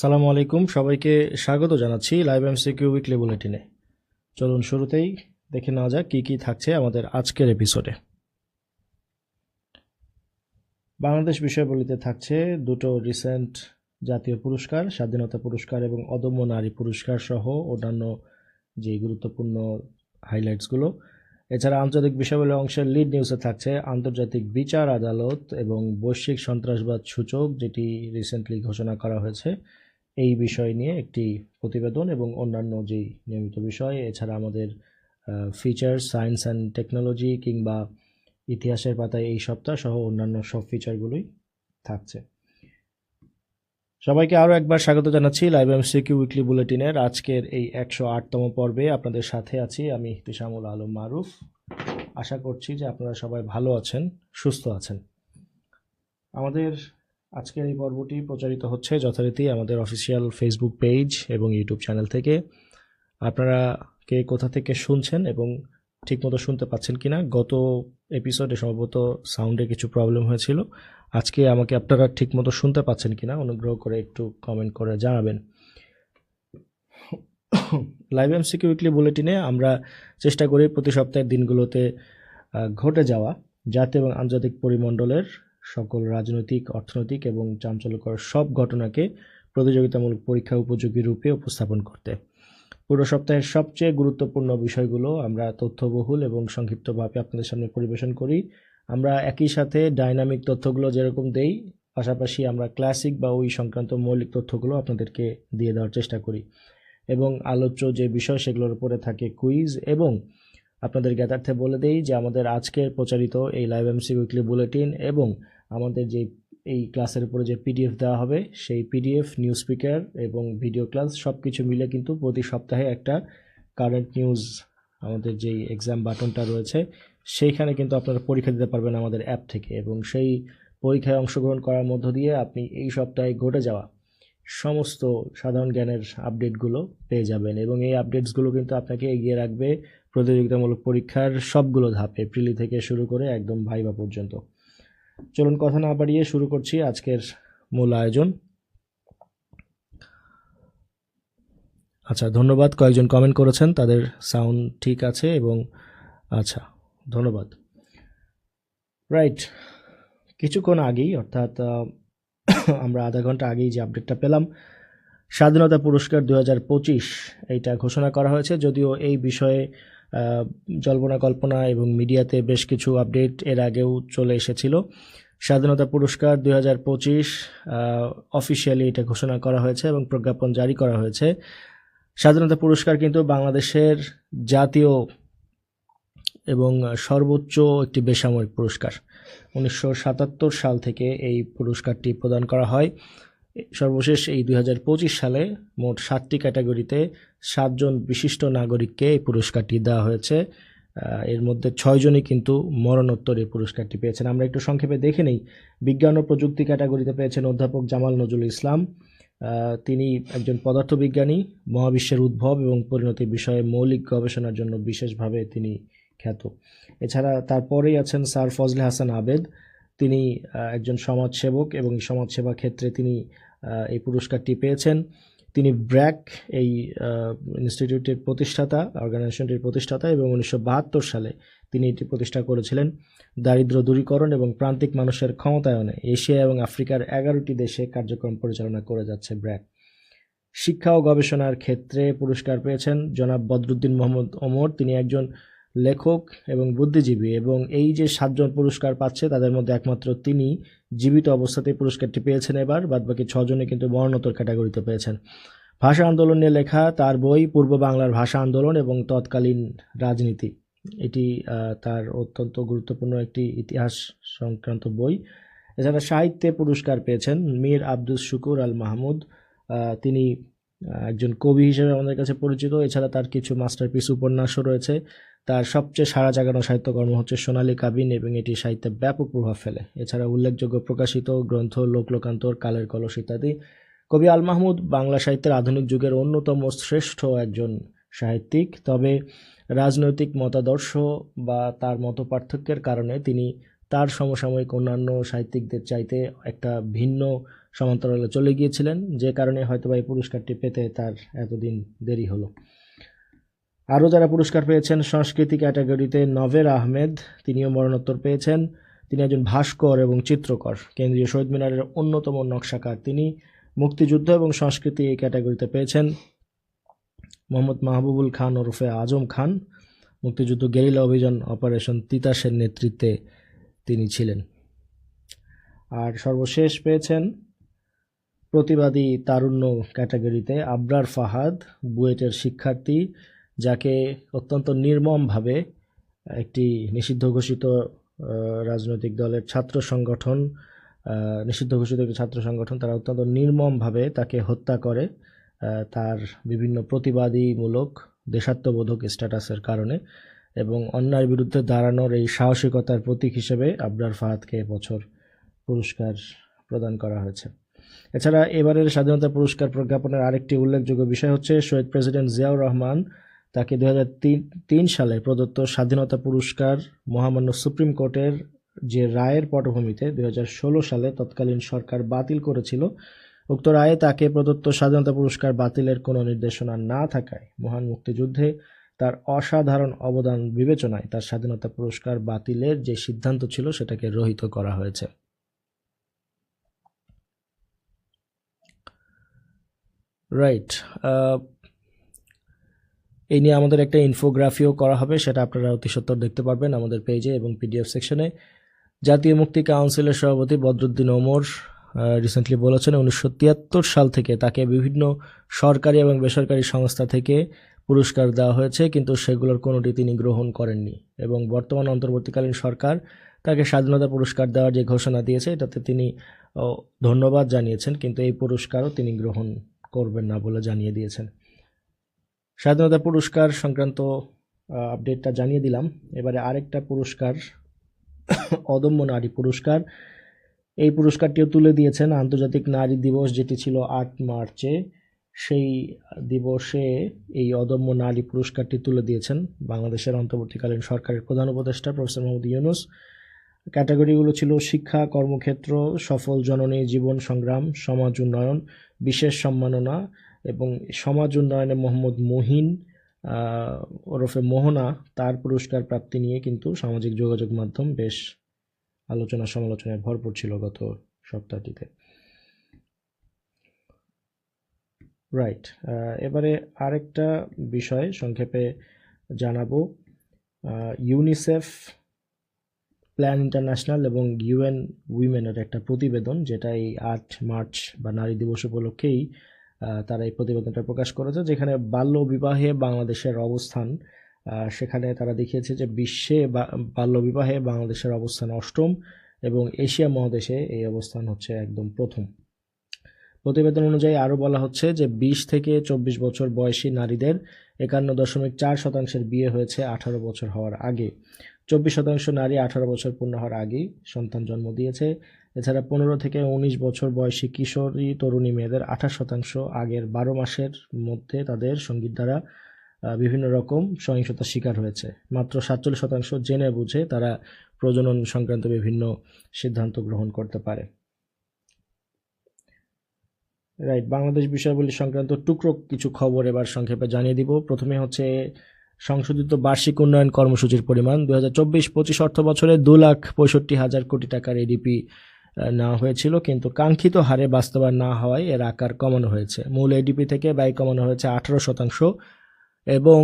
আসসালামু আলাইকুম, সবাইকে স্বাগত জানাচ্ছি লাইভ এমসিকিউ উইকলি বুলেটিনে। চলুন শুরুতেই দেখে নেওয়া যাক কী কী থাকছে আমাদের আজকের এপিসোডে। বাংলাদেশ বিষয়াবলিতে থাকছে দুটো রিসেন্ট জাতীয় পুরস্কার, স্বাধীনতা পুরস্কার এবং অদম্য নারী পুরস্কার সহ অন্যান্য যে গুরুত্বপূর্ণ হাইলাইটসগুলো। এছাড়া আন্তর্জাতিক বিষয়াবলী অংশের লিড নিউজে থাকছে আন্তর্জাতিক বিচার আদালত এবং বৈশ্বিক সন্ত্রাসবাদ সূচক, যেটি রিসেন্টলি ঘোষণা করা হয়েছে, এই বিষয় নিয়ে একটি প্রতিবেদন এবং অন্যান্য যেই নিয়মিত বিষয়। এছাড়া আমাদের ফিচার, সায়েন্স অ্যান্ড টেকনোলজি কিংবা ইতিহাসের পাতায় এই সপ্তাহ সহ অন্যান্য সব ফিচারগুলোই থাকছে। সবাইকে আরও একবার স্বাগত জানাচ্ছি লাইভ এমসিকিউ উইকলি বুলেটিনের আজকের এই 108তম পর্বে। আপনাদের সাথে আছি আমি ইহতিশামুল আলম মারুফ। আশা করছি যে আপনারা সবাই ভালো আছেন, সুস্থ আছেন। আমাদের আজকের এই পর্বটি প্রচারিত হচ্ছে যথারীতি আমাদের অফিসিয়াল ফেসবুক পেজ এবং ইউটিউব চ্যানেল থেকে। আপনারা কে কোথা থেকে শুনছেন এবং ঠিকমতো শুনতে পাচ্ছেন কিনা? গত এপিসোডে সম্ভবত সাউন্ডে কিছু প্রবলেম হয়েছিল। আজকে আমাকে আপনারা ঠিকমতো শুনতে পাচ্ছেন কিনা অনুগ্রহ করে একটু কমেন্ট করে জানাবেন। লাইভ এমসিকিউ উইকলি বুলেটিনে আমরা চেষ্টা করি প্রতি সপ্তাহের দিনগুলোতে ঘটে যাওয়া জাতীয় এবং আন্তর্জাতিক পরিমণ্ডলের সকল রাজনৈতিক, অর্থনৈতিক এবং চাঞ্চল্যকর সব ঘটনাকে প্রতিযোগিতামূলক পরীক্ষা উপযোগী রূপে উপস্থাপন করতে। পুরো সপ্তাহের সবচেয়ে গুরুত্বপূর্ণ বিষয়গুলো আমরা তথ্যবহুল এবং সংক্ষিপ্তভাবে আপনাদের সামনে পরিবেশন করি। আমরা একই সাথে ডাইনামিক তথ্যগুলো যেরকম দেই, পাশাপাশি আমরা ক্লাসিক বা ওই সংক্রান্ত মৌলিক তথ্যগুলো আপনাদেরকে দিয়ে দেওয়ার চেষ্টা করি এবং আলোচ্য যে বিষয় সেগুলোর উপরে থাকে কুইজ। এবং আপনাদের জ্ঞাতার্থে বলে দেই যে আমাদের আজকের প্রচারিত এই লাইভ এমসি উইকলি বুলেটিন এবং আমাদের যে এই ক্লাসের উপরে যে পিডিএফ দেওয়া হবে, সেই পিডিএফ, নিউজ স্পিকার এবং ভিডিও ক্লাস সব কিছু মিলে কিন্তু প্রতি সপ্তাহে একটা কারেন্ট নিউজ, আমাদের যেই এক্সাম বাটনটা রয়েছে সেইখানে কিন্তু আপনারা পরীক্ষা দিতে পারবেন আমাদের অ্যাপ থেকে, এবং সেই পরীক্ষায় অংশগ্রহণ করার মধ্য দিয়ে আপনি এই সপ্তাহে ঘটে যাওয়া সমস্ত সাধারণ জ্ঞানের আপডেটগুলো পেয়ে যাবেন। এবং এই আপডেটসগুলো কিন্তু আপনাকে এগিয়ে রাখবে প্রতিযোগিতামূলক পরীক্ষার সবগুলো ধাপে, প্রিলি থেকে শুরু করে একদম ভাইবা পর্যন্ত। চলুন কথা না বাড়িয়ে শুরু করছি আজকের মূল আয়োজন। আচ্ছা, ধন্যবাদ, কয়েকজন কমেন্ট করেছেন তাদের সাউন্ড ঠিক আছে এবং আচ্ছা ধন্যবাদ। রাইট, কিছুক্ষণ আগেই অর্থাৎ আমরা আধা ঘন্টা আগেই যে আপডেটটা পেলাম, স্বাধীনতা পুরস্কার 2025 এইটা ঘোষণা করা হয়েছে। যদিও এই বিষয়ে জল্পনা কল্পনা এবং মিডিয়াতে বেশ কিছু আপডেট এর আগেও চলে এসেছিল। স্বাধীনতা পুরস্কার 2025 অফিসিয়ালি এটা ঘোষণা করা হয়েছে এবং প্রজ্ঞাপন জারি করা হয়েছে। স্বাধীনতা পুরস্কার কিন্তু বাংলাদেশের জাতীয় এবং সর্বোচ্চ একটি বেসামরিক পুরস্কার। 1977 সাল থেকে এই পুরস্কারটি প্রদান করা হয়। সর্বশেষ এই 2025 সালে মোট 7টি ক্যাটাগরিতে 7 জন বিশিষ্ট নাগরিককে এই পুরস্কারটি দেওয়া হয়েছে। এর মধ্যে 6 জনই কিন্তু মরণোত্তর এই পুরস্কারটি পেয়েছেন। আমরা একটু সংক্ষেপে দেখে নেই। বিজ্ঞান ও প্রযুক্তি ক্যাটাগরিতে পেয়েছেন অধ্যাপক জামাল নজরুল ইসলাম। তিনি একজন পদার্থবিজ্ঞানী, মহাবিশ্বের উদ্ভব এবং পরিণতির বিষয়ে মৌলিক গবেষণার জন্য বিশেষভাবে তিনি খ্যাত। এছাড়া তারপরেই আছেন স্যার ফজলে হাসান আবেদ। তিনি একজন সমাজসেবক এবং সমাজসেবা ক্ষেত্রে তিনি এই পুরস্কারটি পেয়েছেন। তিনি ব্র্যাক এই ইনস্টিটিউটের প্রতিষ্ঠাতা, অর্গানাইজেশনটির প্রতিষ্ঠাতা, এবং 1972 সালে তিনি এটি প্রতিষ্ঠা করেছিলেন। দারিদ্র্য দূরীকরণ এবং প্রান্তিক মানুষের ক্ষমতায়নে এশিয়া এবং আফ্রিকার 11টি দেশে কার্যক্রম পরিচালনা করে যাচ্ছে ব্র্যাক। শিক্ষা ও গবেষণার ক্ষেত্রে পুরস্কার পেয়েছেন জনাব বদরুদ্দিন মোহাম্মদ ওমর। তিনি একজন লেখক এবং বুদ্ধিজীবী, এবং এই যে 7 জন পুরস্কার পাচ্ছে তাদের মধ্যে একমাত্র তিনি জীবিত অবস্থাতেই পুরস্কারটি পেয়েছেন। এবার বাদবাকি 6 জনে কিন্তু মরণোত্তর ক্যাটাগরিতে পেয়েছেন। ভাষা আন্দোলন নিয়ে লেখা তার বই পূর্ব বাংলার ভাষা আন্দোলন এবং তৎকালীন রাজনীতি, এটি তার অত্যন্ত গুরুত্বপূর্ণ একটি ইতিহাস সংক্রান্ত বই। এছাড়া সাহিত্যে পুরস্কার পেয়েছেন মীর আব্দুস শুকুর আল মাহমুদ। তিনি একজন কবি হিসেবে আমাদের কাছে পরিচিত। এছাড়া তার কিছু মাস্টারপিস উপন্যাসও রয়েছে। তার সবচেয়ে সাড়া জাগানো সাহিত্যকর্ম হচ্ছে সোনালী কাবিন, এবং এটি সাহিত্যে ব্যাপক প্রভাব ফেলে। এছাড়া উল্লেখযোগ্য প্রকাশিত গ্রন্থ লোকলোকান্তর, কালের কলস ইত্যাদি। কবি আল মাহমুদ বাংলা সাহিত্যের আধুনিক যুগের অন্যতম শ্রেষ্ঠ একজন সাহিত্যিক। তবে রাজনৈতিক মতাদর্শ বা তার মতপার্থক্যের কারণে তিনি তার সমসাময়িক অন্যান্য সাহিত্যিকদের চাইতে একটা ভিন্ন সমান্তরালে চলে গিয়েছিলেন, যে কারণে হয়তোবা এই পুরস্কারটি পেতে তার এতদিন দেরি হলো। আরও যারা পুরস্কার পেয়েছেন সংস্কৃতি ক্যাটাগরিতে, নভের আহমেদ, তিনিও মরণোত্তর পেয়েছেন। তিনি একজন ভাস্কর এবং চিত্রকর, কেন্দ্রীয় শহীদ মিনারের অন্যতম নকশাকার। তিনি মুক্তিযুদ্ধ এবং সংস্কৃতি এই ক্যাটাগরিতে পেয়েছেন। মোহাম্মদ মাহবুবুল খান ওরফে আজম খান, মুক্তিযুদ্ধ গেরিলা অভিযান অপারেশন তিতাসের নেতৃত্বে তিনি ছিলেন। আর সর্বশেষ পেয়েছেন প্রতিবাদী তারুণ্য ক্যাটাগরিতে আবরার ফাহাদ, বুয়েটের শিক্ষার্থী, যাকে অত্যন্ত নির্মমভাবে একটি নিষিদ্ধ ঘোষিত রাজনৈতিক দলের ছাত্র সংগঠন, নিষিদ্ধ ঘোষিত একটি ছাত্র সংগঠন, তারা অত্যন্ত নির্মমভাবে তাকে হত্যা করে তার বিভিন্ন প্রতিবাদীমূলক দেশাত্মবোধক স্ট্যাটাসের কারণে। এবং অন্যায়ের বিরুদ্ধে দাঁড়ানোর এই সাহসিকতার প্রতীক হিসেবে আবরার ফাহাদকে এবছর পুরস্কার প্রদান করা হয়েছে। এছাড়া এবারের স্বাধীনতা পুরস্কার প্রজ্ঞাপনের আরেকটি উল্লেখযোগ্য বিষয় হচ্ছে শহীদ প্রেসিডেন্ট জিয়াউর রহমান, তাকে 2003 সালে প্রদত্ত স্বাধীনতা পুরস্কার মহামান্য সুপ্রিম কোর্টের যে রায়ের পটভূমিতে 2016 সালে তৎকালীন সরকার বাতিল করেছিল, উক্ত রায়ে তাকে প্রদত্ত স্বাধীনতা পুরস্কার বাতিলের কোনো নির্দেশনা না থাকায় মহান মুক্তিযুদ্ধে তার অসাধারণ অবদান বিবেচনায় তার স্বাধীনতা পুরস্কার বাতিলের যে সিদ্ধান্ত ছিল সেটাকে রহিত করা হয়েছে। রাইট, এই নিয়ে আমাদের একটা ইনফোগ্রাফিও করা হবে, সেটা আপনারা অতি সত্বর দেখতে পারবেন আমাদের পেজে এবং পিডিএফ সেকশনে। জাতীয় মুক্তি কাউন্সিলের সভাপতি বদরুদ্দিন ওমর রিসেন্টলি বলেছেন 1973 সাল থেকে তাকে বিভিন্ন সরকারি এবং বেসরকারি সংস্থা থেকে পুরস্কার দেওয়া হয়েছে, কিন্তু সেগুলোর কোনোটি তিনি গ্রহণ করেননি। এবং বর্তমান অন্তর্বর্তীকালীন সরকার তাকে স্বাধীনতা পুরস্কার দেওয়ার যে ঘোষণা দিয়েছে এটাতে তিনি ধন্যবাদ জানিয়েছেন, কিন্তু এই পুরস্কারও তিনি গ্রহণ করবেন না বলে জানিয়ে দিয়েছেন। স্বাধীনতা পুরস্কার সংক্রান্ত আপডেটটা জানিয়ে দিলাম। এবারে আরেকটা পুরস্কার, অদম্য নারী পুরস্কার। এই পুরস্কারটিও তুলে দিয়েছেন আন্তর্জাতিক নারী দিবস, যেটি ছিল 8 মার্চে। সেই দিবসে এই অদম্য নারী পুরস্কারটি তুলে দিয়েছেন বাংলাদেশের অন্তর্বর্তীকালীন সরকারের প্রধান উপদেষ্টা প্রফেসর মোহাম্মদ ইউনূস। ক্যাটাগরিগুলো ছিল শিক্ষা, কর্মক্ষেত্র, সফল জননী, জীবন সংগ্রাম, সমাজ উন্নয়ন, বিশেষ সম্মাননা এবং সমাজ উন্নয়নে মোহাম্মদ মহিন ওরফে মোহনা, তার পুরস্কার প্রাপ্তি নিয়ে কিন্তু সামাজিক যোগাযোগ মাধ্যম বেশ আলোচনা সমালোচনায় ভরপুর ছিল গত সপ্তাহটিতে। রাইট, এবারে আরেকটা বিষয় সংক্ষেপে জানাবো। ইউনিসেফ, প্ল্যান ইন্টারন্যাশনাল এবং ইউএন উইমেনের একটা প্রতিবেদন, যেটা এই 8 মার্চ বা নারী দিবস উপলক্ষেই তারা এই প্রতিবেদনটা প্রকাশ করেছে, যেখানে বাল্য বিবাহে বাংলাদেশের অবস্থান, সেখানে তারা দেখিয়েছে যে বিশ্বে বাল্য বিবাহে বাংলাদেশের অবস্থান 8ম এবং এশিয়া মহাদেশে এই অবস্থান হচ্ছে একদম প্রথম। প্রতিবেদন অনুযায়ী আরও বলা হচ্ছে যে 20 থেকে 24 বছর বয়সী নারীদের 51.4% বিয়ে হয়েছে 18 বছর হওয়ার আগে। 24% নারী 18 বছর পূর্ণ হওয়ার আগেই সন্তান জন্ম দিয়েছে। এছাড়া 15 থেকে 19 বছর বয়সী কিশোরী তরুণী মেয়েদের 28% আগের 12 মাসের মধ্যে তাদের সঙ্গীর দ্বারা বিভিন্ন রকম সহিংসতার শিকার হয়েছে। মাত্র 47% জেনে বুঝে তারা প্রজনন সংক্রান্ত বিভিন্ন সিদ্ধান্ত গ্রহণ করতে পারে। রাইট, বাংলাদেশ বিষয়াবলী সংক্রান্ত টুকরো কিছু খবর এবার সংক্ষেপে জানিয়ে দিব। প্রথমে হচ্ছে সংশোধিত বার্ষিক উন্নয়ন কর্মসূচির পরিমাণ 2024-25 অর্থ বছরে 2,65,000 কোটি টাকার এডিপি নেওয়া হয়েছিল, কিন্তু কাঙ্ক্ষিত হারে বাস্তবায়ন না হওয়ায় এর আকার কমানো হয়েছে। মূল এডিপি থেকে ব্যয় কমানো হয়েছে 18% এবং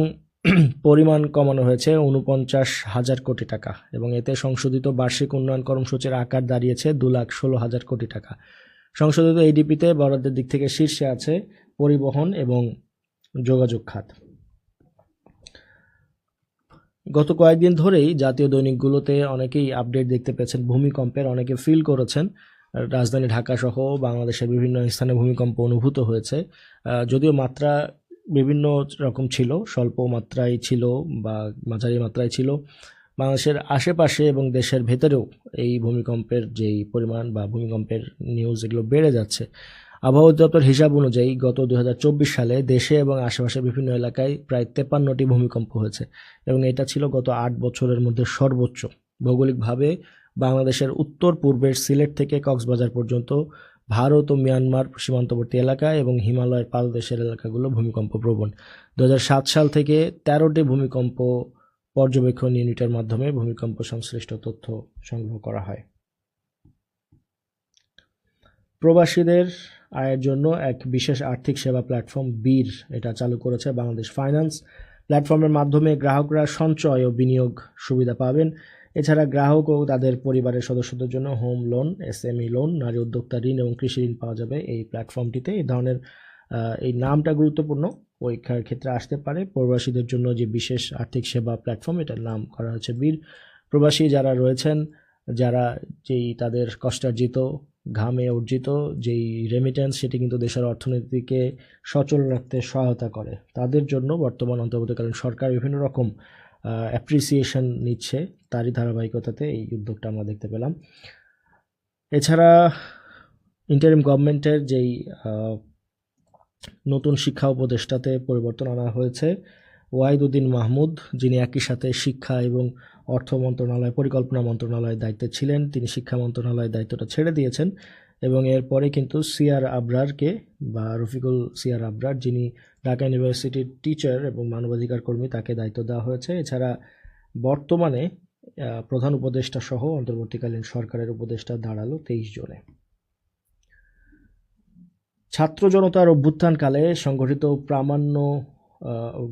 পরিমাণ কমানো হয়েছে 49,000 কোটি টাকা, এবং এতে সংশোধিত বার্ষিক উন্নয়ন কর্মসূচির আকার দাঁড়িয়েছে 2,16,000 কোটি টাকা। সংশোধিত এডিপিতে বরাদ্দের দিক থেকে শীর্ষে আছে পরিবহন এবং যোগাযোগ খাত। গত কয়েকদিন ধরেই জাতীয় দৈনিকগুলোতে অনেকেই আপডেট দেখতে পেয়েছেন ভূমিকম্পের, অনেকে ফিল করেছেন। রাজধানী ঢাকা সহ বাংলাদেশের বিভিন্ন স্থানে ভূমিকম্প অনুভূত হয়েছে, যদিও মাত্রা বিভিন্ন রকম ছিল, স্বল্প মাত্রায় ছিল বা মাঝারি মাত্রায় ছিল। বাংলাদেশের আশেপাশে এবং দেশের ভেতরেও এই ভূমিকম্পের যেই পরিমাণ বা ভূমিকম্পের নিউজ এগুলো বেড়ে যাচ্ছে। আবহাওয়া অধিদপ্তর হিসাব অনুযায়ী গত 2024 সালে দেশে এবং আশেপাশের বিভিন্ন এলাকায় প্রায় 53টি ভূমিকম্প হয়েছে, এবং এটা ছিল গত 8 বছরের মধ্যে সর্বোচ্চ। ভৌগোলিকভাবে বাংলাদেশের উত্তর পূর্বের সিলেট থেকে কক্সবাজার পর্যন্ত ভারত ও মিয়ানমার সীমান্তবর্তী এলাকা এবং হিমালয়ের পাদদেশের এলাকাগুলো ভূমিকম্প প্রবণ। 2007 সাল থেকে 13টি ভূমিকম্প পর্যবেক্ষণ ইউনিটের মাধ্যমে ভূমিকম্প সংশ্লিষ্ট তথ্য সংগ্রহ করা হয়। প্রবাসীদের আয়ের জন্য এক বিশেষ আর্থিক সেবা প্ল্যাটফর্ম বীর এটা চালু করেছে বাংলাদেশ ফাইন্যান্স। প্ল্যাটফর্মের মাধ্যমে গ্রাহকরা সঞ্চয় ও বিনিয়োগ সুবিধা পাবেন। এছাড়া গ্রাহক ও তাদের পরিবারের সদস্যদের জন্য হোম লোন, এসএমই লোন, নারী উদ্যোক্তা ঋণ এবং কৃষি ঋণ পাওয়া যাবে এই প্ল্যাটফর্মটিতে। এই ধরনের এই নামটা গুরুত্বপূর্ণ, পরীক্ষার ক্ষেত্রে আসতে পারে। প্রবাসীদের জন্য যে বিশেষ আর্থিক সেবা প্ল্যাটফর্ম, এটার নাম করা হচ্ছে বীর। প্রবাসী যারা রয়েছেন, যারা যেই তাদের কষ্টার্জিত ঘামে অর্জিত যেই রেমিটেন্স, সেটি কিন্তু দেশের অর্থনীতিকে সচল রাখতে সহায়তা করে, তাদের জন্য বর্তমান অন্তর্বর্তীকালীন সরকার বিভিন্ন রকম অ্যাপ্রিসিয়েশন নিচ্ছে। তারই ধারাবাহিকতাতে এই উদ্যোগটা আমরা দেখতে পেলাম। এছাড়া ইন্টারিম গভর্নমেন্টের যেই নতুন শিক্ষা উপদেষ্টাতে পরিবর্তন আনা হয়েছে, ওয়াহিদুদ্দিন মাহমুদ, যিনি একই সাথে শিক্ষা এবং অর্থ মন্ত্রণালয়, পরিকল্পনা মন্ত্রণালয়ের দায়িত্বে ছিলেন, তিনি শিক্ষা মন্ত্রণালয়ের দায়িত্বটা ছেড়ে দিয়েছেন এবং এরপরে কিন্তু সিআর আবরারকে বা রফিকুল সিআর আবরার, যিনি ঢাকা ইউনিভার্সিটির টিচার এবং মানবাধিকার কর্মী, তাকে দায়িত্ব দেওয়া হয়েছে। এছাড়া বর্তমানে প্রধান উপদেষ্টা সহ অন্তর্বর্তীকালীন সরকারের উপদেষ্টা দাঁড়ালো 23 জনে। ছাত্র জনতার অভ্যুত্থানকালে সংঘটিত প্রামাণ্য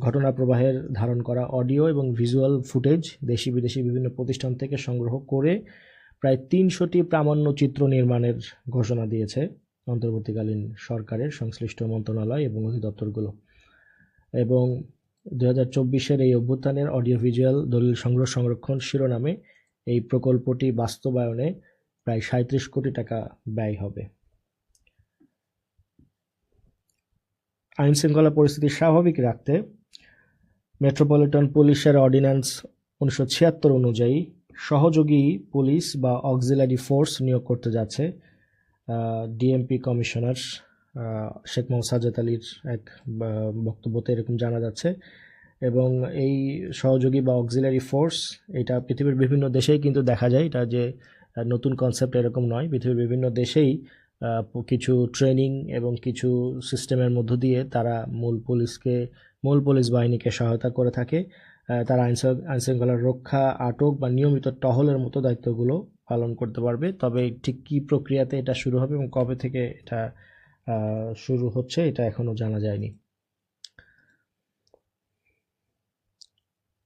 ঘটনা প্রবাহের ধারণ করা অডিও এবং ভিজুয়াল ফুটেজ দেশি বিদেশি বিভিন্ন প্রতিষ্ঠান থেকে সংগ্রহ করে প্রায় 300টি প্রামাণ্য চিত্র নির্মাণের ঘোষণা দিয়েছে অন্তর্বর্তীকালীন সরকারের সংশ্লিষ্ট মন্ত্রণালয় এবং অধিদপ্তরগুলো। এবং 2024-এর এই অভ্যুত্থানের অডিও ভিজুয়াল দলিল সংগ্রহ সংরক্ষণ শিরোনামে এই প্রকল্পটি বাস্তবায়নে প্রায় 37 কোটি টাকা ব্যয় হবে। আইন শৃঙ্খলা পরিস্থিতি স্বাভাবিক রাখতে মেট্রোপলিটন পুলিশের অর্ডিন্যান্স 1976 অনুযায়ী সহযোগী পুলিশ বা অক্সিলারি ফোর্স নিয়োগ করতে যাচ্ছে ডিএমপি কমিশনার শেখ মোহাম্মদ সাজ্জাদ আলীর এক বক্তব্যতে এরকম জানা যাচ্ছে। এবং এই সহযোগী বা অক্সিলারি ফোর্স, এটা পৃথিবীর বিভিন্ন দেশেই কিন্তু দেখা যায়, এটা যে নতুন কনসেপ্ট এরকম নয়। পৃথিবীর বিভিন্ন দেশেই কিছু ট্রেনিং এবং কিছু সিস্টেমের মধ্য দিয়ে তারা মূল পুলিশ বাহিনীকে সহায়তা করে থাকে। তারা আইন শৃঙ্খলার রক্ষা, আটক বা নিয়মিত টহলের মতো দায়িত্বগুলো পালন করতে পারবে। তবে ঠিক কী প্রক্রিয়াতে এটা শুরু হবে এবং কবে থেকে এটা শুরু হচ্ছে, এটা এখনও জানা যায়নি।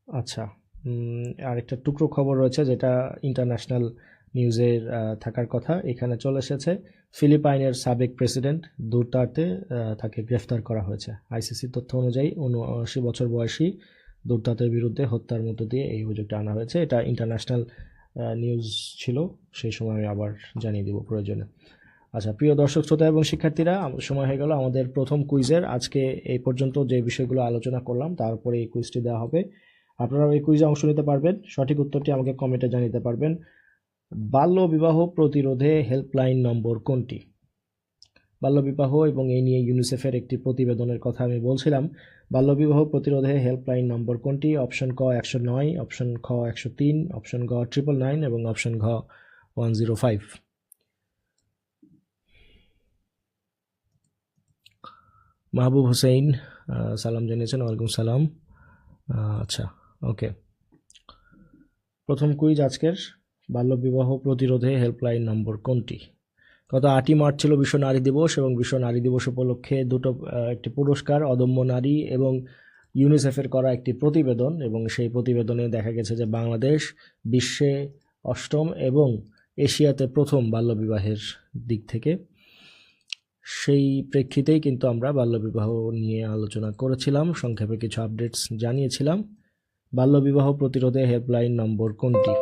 আচ্ছা, আরেকটা টুকরো খবর রয়েছে যেটা ইন্টারন্যাশনাল নিউজের থাকার কথা, এখানে চলে এসেছে। ফিলিপাইনের সাবেক প্রেসিডেন্ট দুর্তার্তে তাকে গ্রেফতার করা হয়েছে। আইসিসি তথ্য অনুযায়ী 79 বছর বয়সী দুর্তার্তের বিরুদ্ধে হত্যার মধ্য দিয়ে এই অভিযোগটা আনা হয়েছে। এটা ইন্টারন্যাশনাল নিউজ ছিল, সেই সময় আমি আবার জানিয়ে দেব প্রয়োজনে। আচ্ছা, প্রিয় দর্শক শ্রোতা এবং শিক্ষার্থীরা, সময় হয়ে গেল আমাদের প্রথম কুইজের। আজকে এই পর্যন্ত যে বিষয়গুলো আলোচনা করলাম তারপরে এই কুইজটি দেওয়া হবে। আপনারা এই কুইজে অংশ নিতে পারবেন, সঠিক উত্তরটি আমাকে কমেন্টে জানিয়ে পারবেন। বাল্য বিবাহ প্রতিরোধে হেল্পলাইন নম্বর কোনটি? বাল্যবিবাহ এবং এই নিয়ে ইউনিসেফের একটি প্রতিবেদনের কথা আমি বলছিলাম। বাল্যবিবাহ প্রতিরোধে হেল্পলাইন নম্বর কোনটি? অপশন ক 109, অপশন খ 103, অপশন গ 999 এবং অপশন ঘ 105। মাহবুব হোসেন সালাম জানিয়েছেন। ওয়ালাইকুম সালাম। আচ্ছা, ওকে। প্রথম কুইজ আজকের, বাল্যবিবাহ প্রতিরোধে হেল্পলাইন নম্বর কোনটি? গত 8ই মার্চ ছিল বিশ্ব নারী দিবস এবং বিশ্ব নারী দিবস উপলক্ষে একটি পুরস্কার, অদম্য নারী এবং ইউনিসেফের করা একটি প্রতিবেদন, এবং সেই প্রতিবেদনে দেখা গেছে যে বাংলাদেশ বিশ্বে 8ম এবং এশিয়াতে প্রথম বাল্যবিবাহের দিক থেকে। সেই প্রেক্ষিতেই কিন্তু আমরা বাল্যবিবাহ নিয়ে আলোচনা করেছিলাম, সংক্ষেপে কিছু আপডেটস জানিয়েছিলাম। বাল্যবিবাহ প্রতিরোধে হেল্পলাইন নম্বর কোনটি?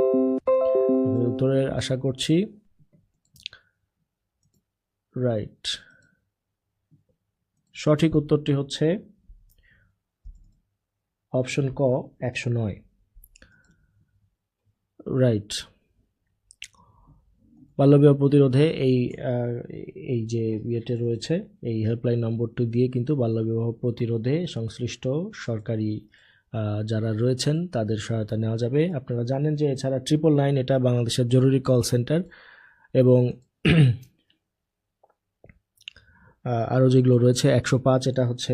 উত্তরের আশা করছি। রাইট, সঠিক উত্তরটি হচ্ছে অপশন ক 109। রাইট, বাল্যবিবাহ প্রতিরোধে এই যে ইয়েতে রয়েছে, এই হেল্পলাইন নম্বরটি দিয়ে কিন্তু বাল্যবিবাহ প্রতিরোধে সংশ্লিষ্ট সরকারি যারা রয়েছেন তাদের সহায়তা নেওয়া যাবে। আপনারা জানেন যে এছাড়া 999 এটা বাংলাদেশের জরুরি কল সেন্টার, এবং আরও যেগুলো রয়েছে 105, এটা হচ্ছে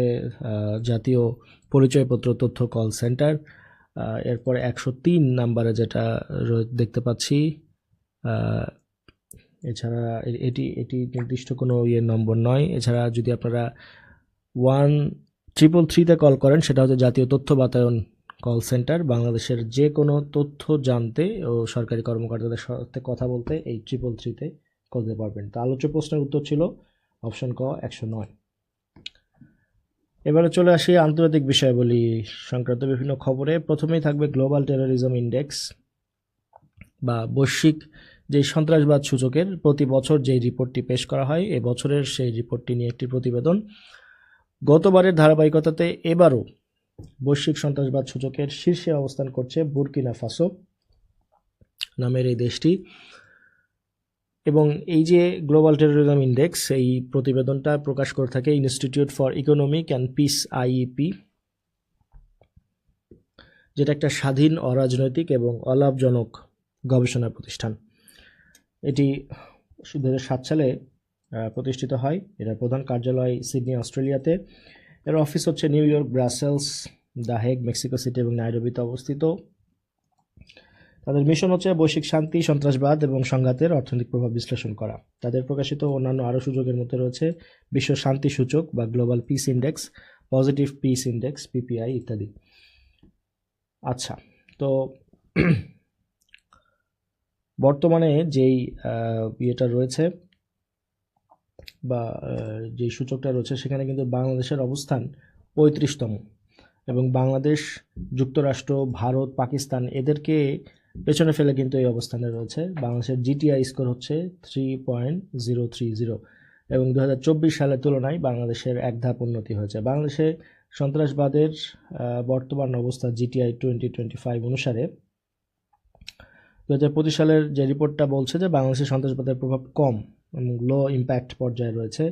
জাতীয় পরিচয়পত্র তথ্য কল সেন্টার। এরপরে 103 নাম্বারে যেটা দেখতে পাচ্ছি, এছাড়া এটি নির্দিষ্ট কোনো নম্বর নয়। এছাড়া যদি আপনারা 1333-তে কল করেন, সেটা হচ্ছে জাতীয় তথ্য বাতায়ন কল সেন্টার। বাংলাদেশের যে কোনো তথ্য জানতে ও সরকারি কর্মকর্তাদের সাথে কথা বলতে এই 333-তে কল দিতে পারবেন। তো আলোচ্য প্রশ্নের উত্তর ছিল অপশন ক 109। এবারে চলে আসি আন্তর্জাতিক বিষয়াবলী সংক্রান্ত বিভিন্ন খবরে। প্রথমেই থাকবে গ্লোবাল টেরোরিজম ইন্ডেক্স বা বৈশ্বিক যে সন্ত্রাসবাদ সূচকের প্রতি বছর যে রিপোর্টটি পেশ করা হয়, এবছরের সেই রিপোর্টটি নিয়ে একটি প্রতিবেদন। গতবারের ধারাবাহিকতাতে এবারও বৈশ্বিক সন্ত্রাসবাদ সূচকের শীর্ষে অবস্থান করছে বুরকিনা ফাসো নামের এই দেশটি। এবং এই যে গ্লোবাল টেরোরিজম ইন্ডেক্স, এই প্রতিবেদনটা প্রকাশ করে থাকে institute for economic and peace, IEP, যেটা একটা স্বাধীন, অরাজনৈতিক এবং অলাভজনক গবেষণা প্রতিষ্ঠান। এটি 2007 সালে প্রতিষ্ঠিত হয়। এটার প্রধান কার্যালয় সিডনি, অস্ট্রেলিয়াতে। এর অফিস হচ্ছে new York, Brussels, the Hague, Mexico city এবং নাইরোবিতে অবস্থিত। তাদের মিশন হচ্ছে বৈশ্বিক শান্তি, সন্ত্রাসবাদ এবং সংঘাতের অর্থনৈতিক প্রভাব বিশ্লেষণ করা। তাদের প্রকাশিত অন্যান্য আরও সূচকের মধ্যে রয়েছে বিশ্ব শান্তি সূচক বা global piece index, positive piece index, PPI ইত্যাদি। আচ্ছা, তো বর্তমানে যেই ইয়েটা রয়েছে বা যে সূচকটা রয়েছে, সেখানে কিন্তু বাংলাদেশের অবস্থান 35তম, এবং বাংলাদেশ, যুক্তরাষ্ট্র, ভারত, পাকিস্তান এদেরকে পেছনে ফেলে কিন্তু এই অবস্থানে রয়েছে। বাংলাদেশের জিটিআই স্কোর হচ্ছে 3.030, এবং 2024 সালের তুলনায় বাংলাদেশের এক ধাপ উন্নতি হয়েছে। বাংলাদেশে সন্ত্রাসবাদের বর্তমান অবস্থা জিটিআই 2025 অনুসারে 2025 সালের যে রিপোর্টটা বলছে যে বাংলাদেশের সন্ত্রাসবাদের প্রভাব কম এবং লো ইম্প্যাক্ট পর্যায়ে রয়েছে।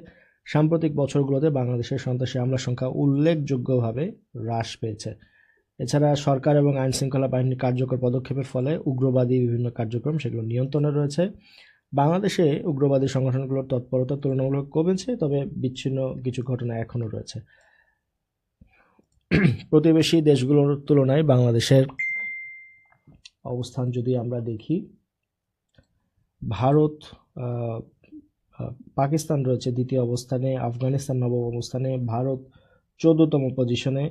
সাম্প্রতিক বছরগুলোতে বাংলাদেশের সন্ত্রাসী হামলার সংখ্যা উল্লেখযোগ্যভাবে হ্রাস পেয়েছে। এছাড়া সরকার এবং আইনশৃঙ্খলা বাহিনীর কার্যকর পদক্ষেপের ফলে উগ্রবাদী বিভিন্ন কার্যক্রম সেগুলো নিয়ন্ত্রণে রয়েছে। বাংলাদেশে উগ্রবাদী সংগঠনগুলোর তৎপরতা তুলনামূলক কমেছে, তবে বিচ্ছিন্ন কিছু ঘটনা এখনও রয়েছে। প্রতিবেশী দেশগুলোর তুলনায় বাংলাদেশের অবস্থান যদি আমরা দেখি, ভারত, পাকিস্তান রয়েছে দ্বিতীয় অবস্থানে, আফগানিস্তান নবম অবস্থানে, ভারত 14তম পজিশনে,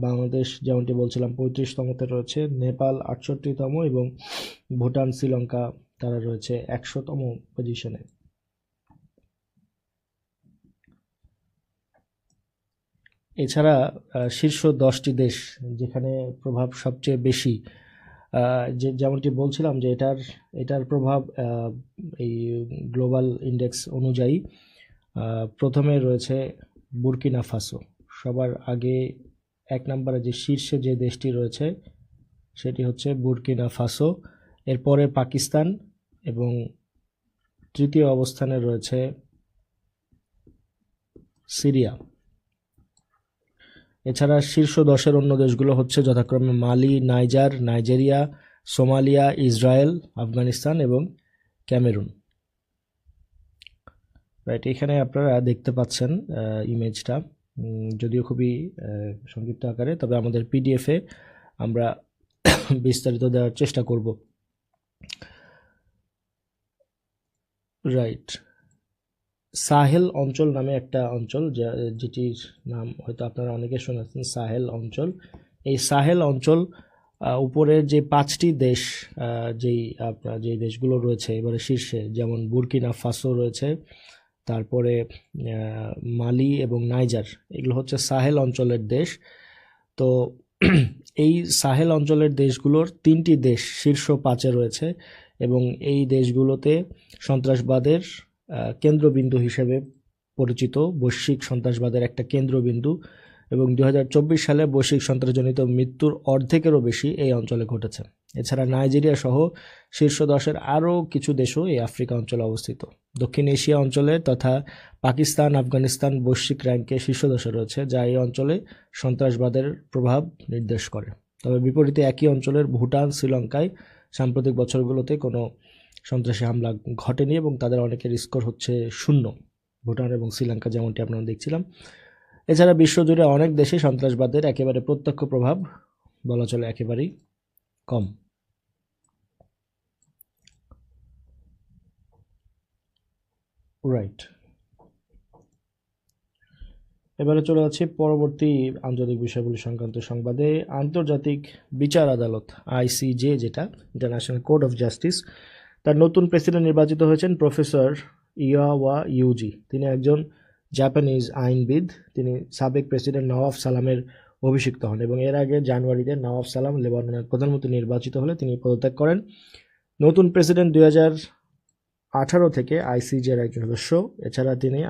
বাংলাদেশ যেমনটি বলছিলাম 35তমতে রয়েছে, নেপাল 68তম এবং ভুটান, শ্রীলঙ্কা তারা রয়েছে 100তম পজিশনে। এছাড়া শীর্ষ 10টি দেশ যেখানে প্রভাব সবচেয়ে বেশি, যেমনটি বলছিলাম যে এটার প্রভাব এই গ্লোবাল ইন্ডেক্স অনুযায়ী প্রথমে রয়েছে বুরকিনা ফাসো। সবার আগে 1 নম্বরে যে শীর্ষে যে দেশটি রয়েছে সেটি হচ্ছে বুরকিনা ফাসো। এরপরে পাকিস্তান এবং তৃতীয় অবস্থানে রয়েছে সিরিয়া। এছাড়া শীর্ষ 10-এর অন্য দেশগুলো হচ্ছে যথাক্রমে Mali, Niger, Nigeria, Somalia, Israel, Afghanistan এবং ক্যামেরুন। রাইট, এখানে আপনারা দেখতে পাচ্ছেন ইমেজটা, যদিও খুবই সংক্ষিপ্ত আকারে, তবে আমাদের পিডিএফে আমরা বিস্তারিত দেওয়ার চেষ্টা করব। রাইট, সাহেল অঞ্চল নামে একটা অঞ্চল, যেটির নাম হয়তো আপনারা অনেকে শুনেছেন, সাহেল অঞ্চল। এই সাহেল অঞ্চল উপরের যে 5টি দেশ, যে দেশগুলো রয়েছে এবারে শীর্ষে, যেমন বুরকিনা ফাসো রয়েছে, তারপরে মালি এবং নাইজার, এগুলো হচ্ছে সাহেল অঞ্চলের দেশ। তো এই সাহেল অঞ্চলের দেশগুলোর 3টি দেশ শীর্ষ 5-এ রয়েছে, এবং এই দেশগুলোতে সন্ত্রাসবাদের কেন্দ্রবিন্দু হিসেবে পরিচিত, বৈশ্বিক সন্ত্রাসবাদের একটা কেন্দ্রবিন্দু। এবং 2024 সালে বৈশ্বিক সন্ত্রাসজনিত মৃত্যুর অর্ধেকেরও বেশি এই অঞ্চলে ঘটেছে। এছাড়া নাইজেরিয়া সহ শীর্ষ 10-এর আরও কিছু দেশও এই আফ্রিকা অঞ্চলে অবস্থিত। দক্ষিণ এশিয়া অঞ্চলে তথা পাকিস্তান, আফগানিস্তান বৈশ্বিক র্যাঙ্কে শীর্ষ 10-এ রয়েছে, যা এই অঞ্চলে সন্ত্রাসবাদের প্রভাব নির্দেশ করে। তবে বিপরীতে একই অঞ্চলের ভুটান, শ্রীলঙ্কায় সাম্প্রতিক বছরগুলোতে কোনো সন্ত্রাসী হামলা ঘটেনি এবং তাদের অনেকের স্কোর হচ্ছে 0, ভুটান এবং শ্রীলঙ্কা, যেমনটি আপনারা দেখছিলাম। এছাড়া বিশ্বজুড়ে অনেক দেশে সন্ত্রাসবাদের একেবারে প্রত্যক্ষ প্রভাব বলা চলে একেবারেই কম। রাইট, এবারে চলে যাচ্ছি পরবর্তী আন্তর্জাতিক বিষয়গুলি সংক্রান্ত সংবাদে। আন্তর্জাতিক বিচার আদালত আইসিজে, যেটা ইন্টারন্যাশনাল কোর্ট অফ জাস্টিস, তার নতুন প্রেসিডেন্ট নির্বাচিত হয়েছেন প্রফেসর ইয়াওয়া ইউজি। তিনি একজন জাপানিজ আইনবিদ। তিনি সাবেক প্রেসিডেন্ট নওয়াব সালামের অভিষিক্ত হন এবং এর আগে জানুয়ারিতে নওয়াব সালাম লেবাননের প্রধানমন্ত্রী নির্বাচিত হলে তিনি পদত্যাগ করেন। নতুন প্রেসিডেন্ট 2018 থেকে আইসিজের একজন সদস্য। এছাড়া তিনি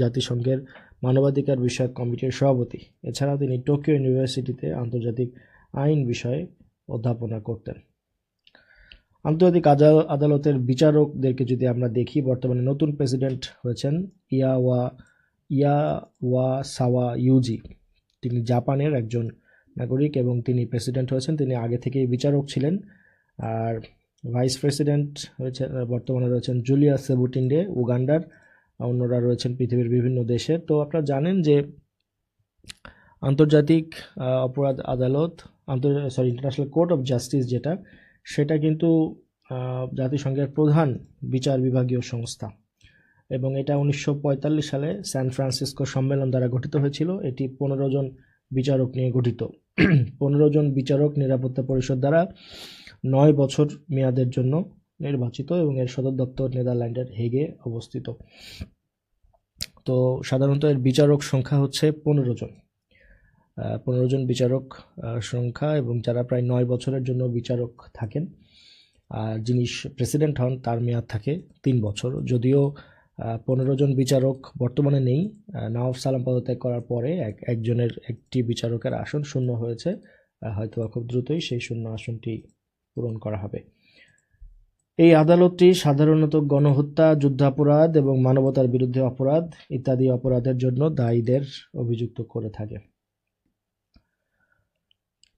জাতিসংঘের মানবাধিকার বিষয়ক কমিটির সভাপতি। এছাড়াও তিনি টোকিও ইউনিভার্সিটিতে আন্তর্জাতিক আইন বিষয়ে অধ্যাপনা করতেন। আন্তর্জাতিক আদালতের বিচারকদেরকে যদি আমরা দেখি, বর্তমানে নতুন প্রেসিডেন্ট হয়েছেন ইয়াওয়াসাওয়া ইউজি। তিনি জাপানের একজন নাগরিক এবং তিনি প্রেসিডেন্ট হয়েছেন। তিনি আগে থেকেই বিচারক ছিলেন। আর ভাইস প্রেসিডেন্ট হয়েছে বর্তমানে রয়েছেন জুলিয়া সেবুটিন্ডে উগান্ডার। অন্যরা রয়েছেন পৃথিবীর বিভিন্ন দেশের। তো আপনারা জানেন যে আন্তর্জাতিক অপরাধ আদালত ইন্টারন্যাশনাল কোর্ট অফ জাস্টিস যেটা, সেটা কিন্তু জাতিসংঘের প্রধান বিচার বিভাগীয় সংস্থা এবং এটা 1945 সালে সান ফ্রান্সিসকো সম্মেলন দ্বারা গঠিত হয়েছিল। এটি 15 জন বিচারক নিয়ে গঠিত। 15 জন বিচারক নিরাপত্তা পরিষদ দ্বারা 9 বছর মেয়াদের জন্য নির্বাচিত এবং এর সদর দপ্তর নেদারল্যান্ডের হেগে অবস্থিত। তো সাধারণত এর বিচারক সংখ্যা হচ্ছে 15 জন। 15 জন বিচারক সংখ্যা, এবং যারা প্রায় 9 বছরের জন্য বিচারক থাকেন। আর যিনি প্রেসিডেন্ট হন তার মেয়াদ থাকে 3 বছর। যদিও 15 জন বিচারক বর্তমানে নেই। নওয়াব সালাম পদত্যাগ করার পরে একজনের একটি বিচারকের আসন শূন্য হয়েছে। হয়তো খুব দ্রুতই সেই শূন্য আসনটি পূরণ করা হবে। এই আদালতটি সাধারণত গণহত্যা, যুদ্ধাপরাধ এবং মানবতার বিরুদ্ধে অপরাধ ইত্যাদি অপরাধের জন্য দায়ীদের অভিযুক্ত করে থাকে।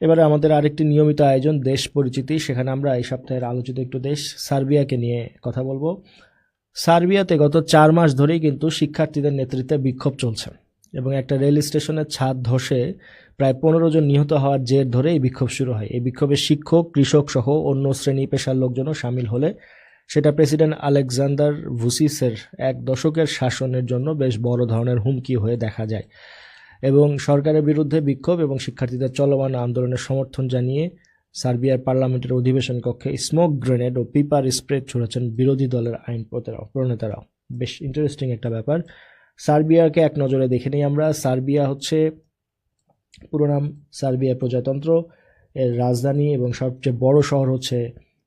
এবারে আমাদের আরেকটি নিয়মিত আয়োজন দেশ পরিচিতি। সেখানে আমরা এই সপ্তাহের আলোচিত একটু দেশ সার্বিয়াকে নিয়ে কথা বলবো। সার্বিয়াতে গত 4 মাস ধরেই কিন্তু শিক্ষার্থীদের নেতৃত্বে বিক্ষোভ চলছে এবং একটা রেল স্টেশনের ছাদ ধসে প্রায় 15 জন নিহত হওয়ার জের ধরে এই বিক্ষোভ শুরু হয়। এই বিক্ষোভে শিক্ষক, কৃষক সহ অন্য শ্রেণী পেশার লোকজনও সামিল হলে সেটা প্রেসিডেন্ট আলেকজান্ডার ভুসিসের 1 দশকের শাসনের জন্য বেশ বড় ধরনের হুমকি হয়ে দেখা যায় এবং সরকারের বিরুদ্ধে বিক্ষোভ এবং শিক্ষার্থীদের চলমান আন্দোলনের সমর্থন জানিয়ে সার্বিয়ার পার্লামেন্টের অধিবেশন কক্ষে স্মোক গ্রেনেড ও পিপার স্প্রে ছুড়েছেন বিরোধী দলের আইন প্রণেতারাও। বেশ ইন্টারেস্টিং একটা ব্যাপার। সার্বিয়াকে এক নজরে দেখে নিই আমরা। সার্বিয়া হচ্ছে পুরো নাম সার্বিয়া প্রজাতন্ত্র। এর রাজধানী এবং সবচেয়ে বড় শহর হচ্ছে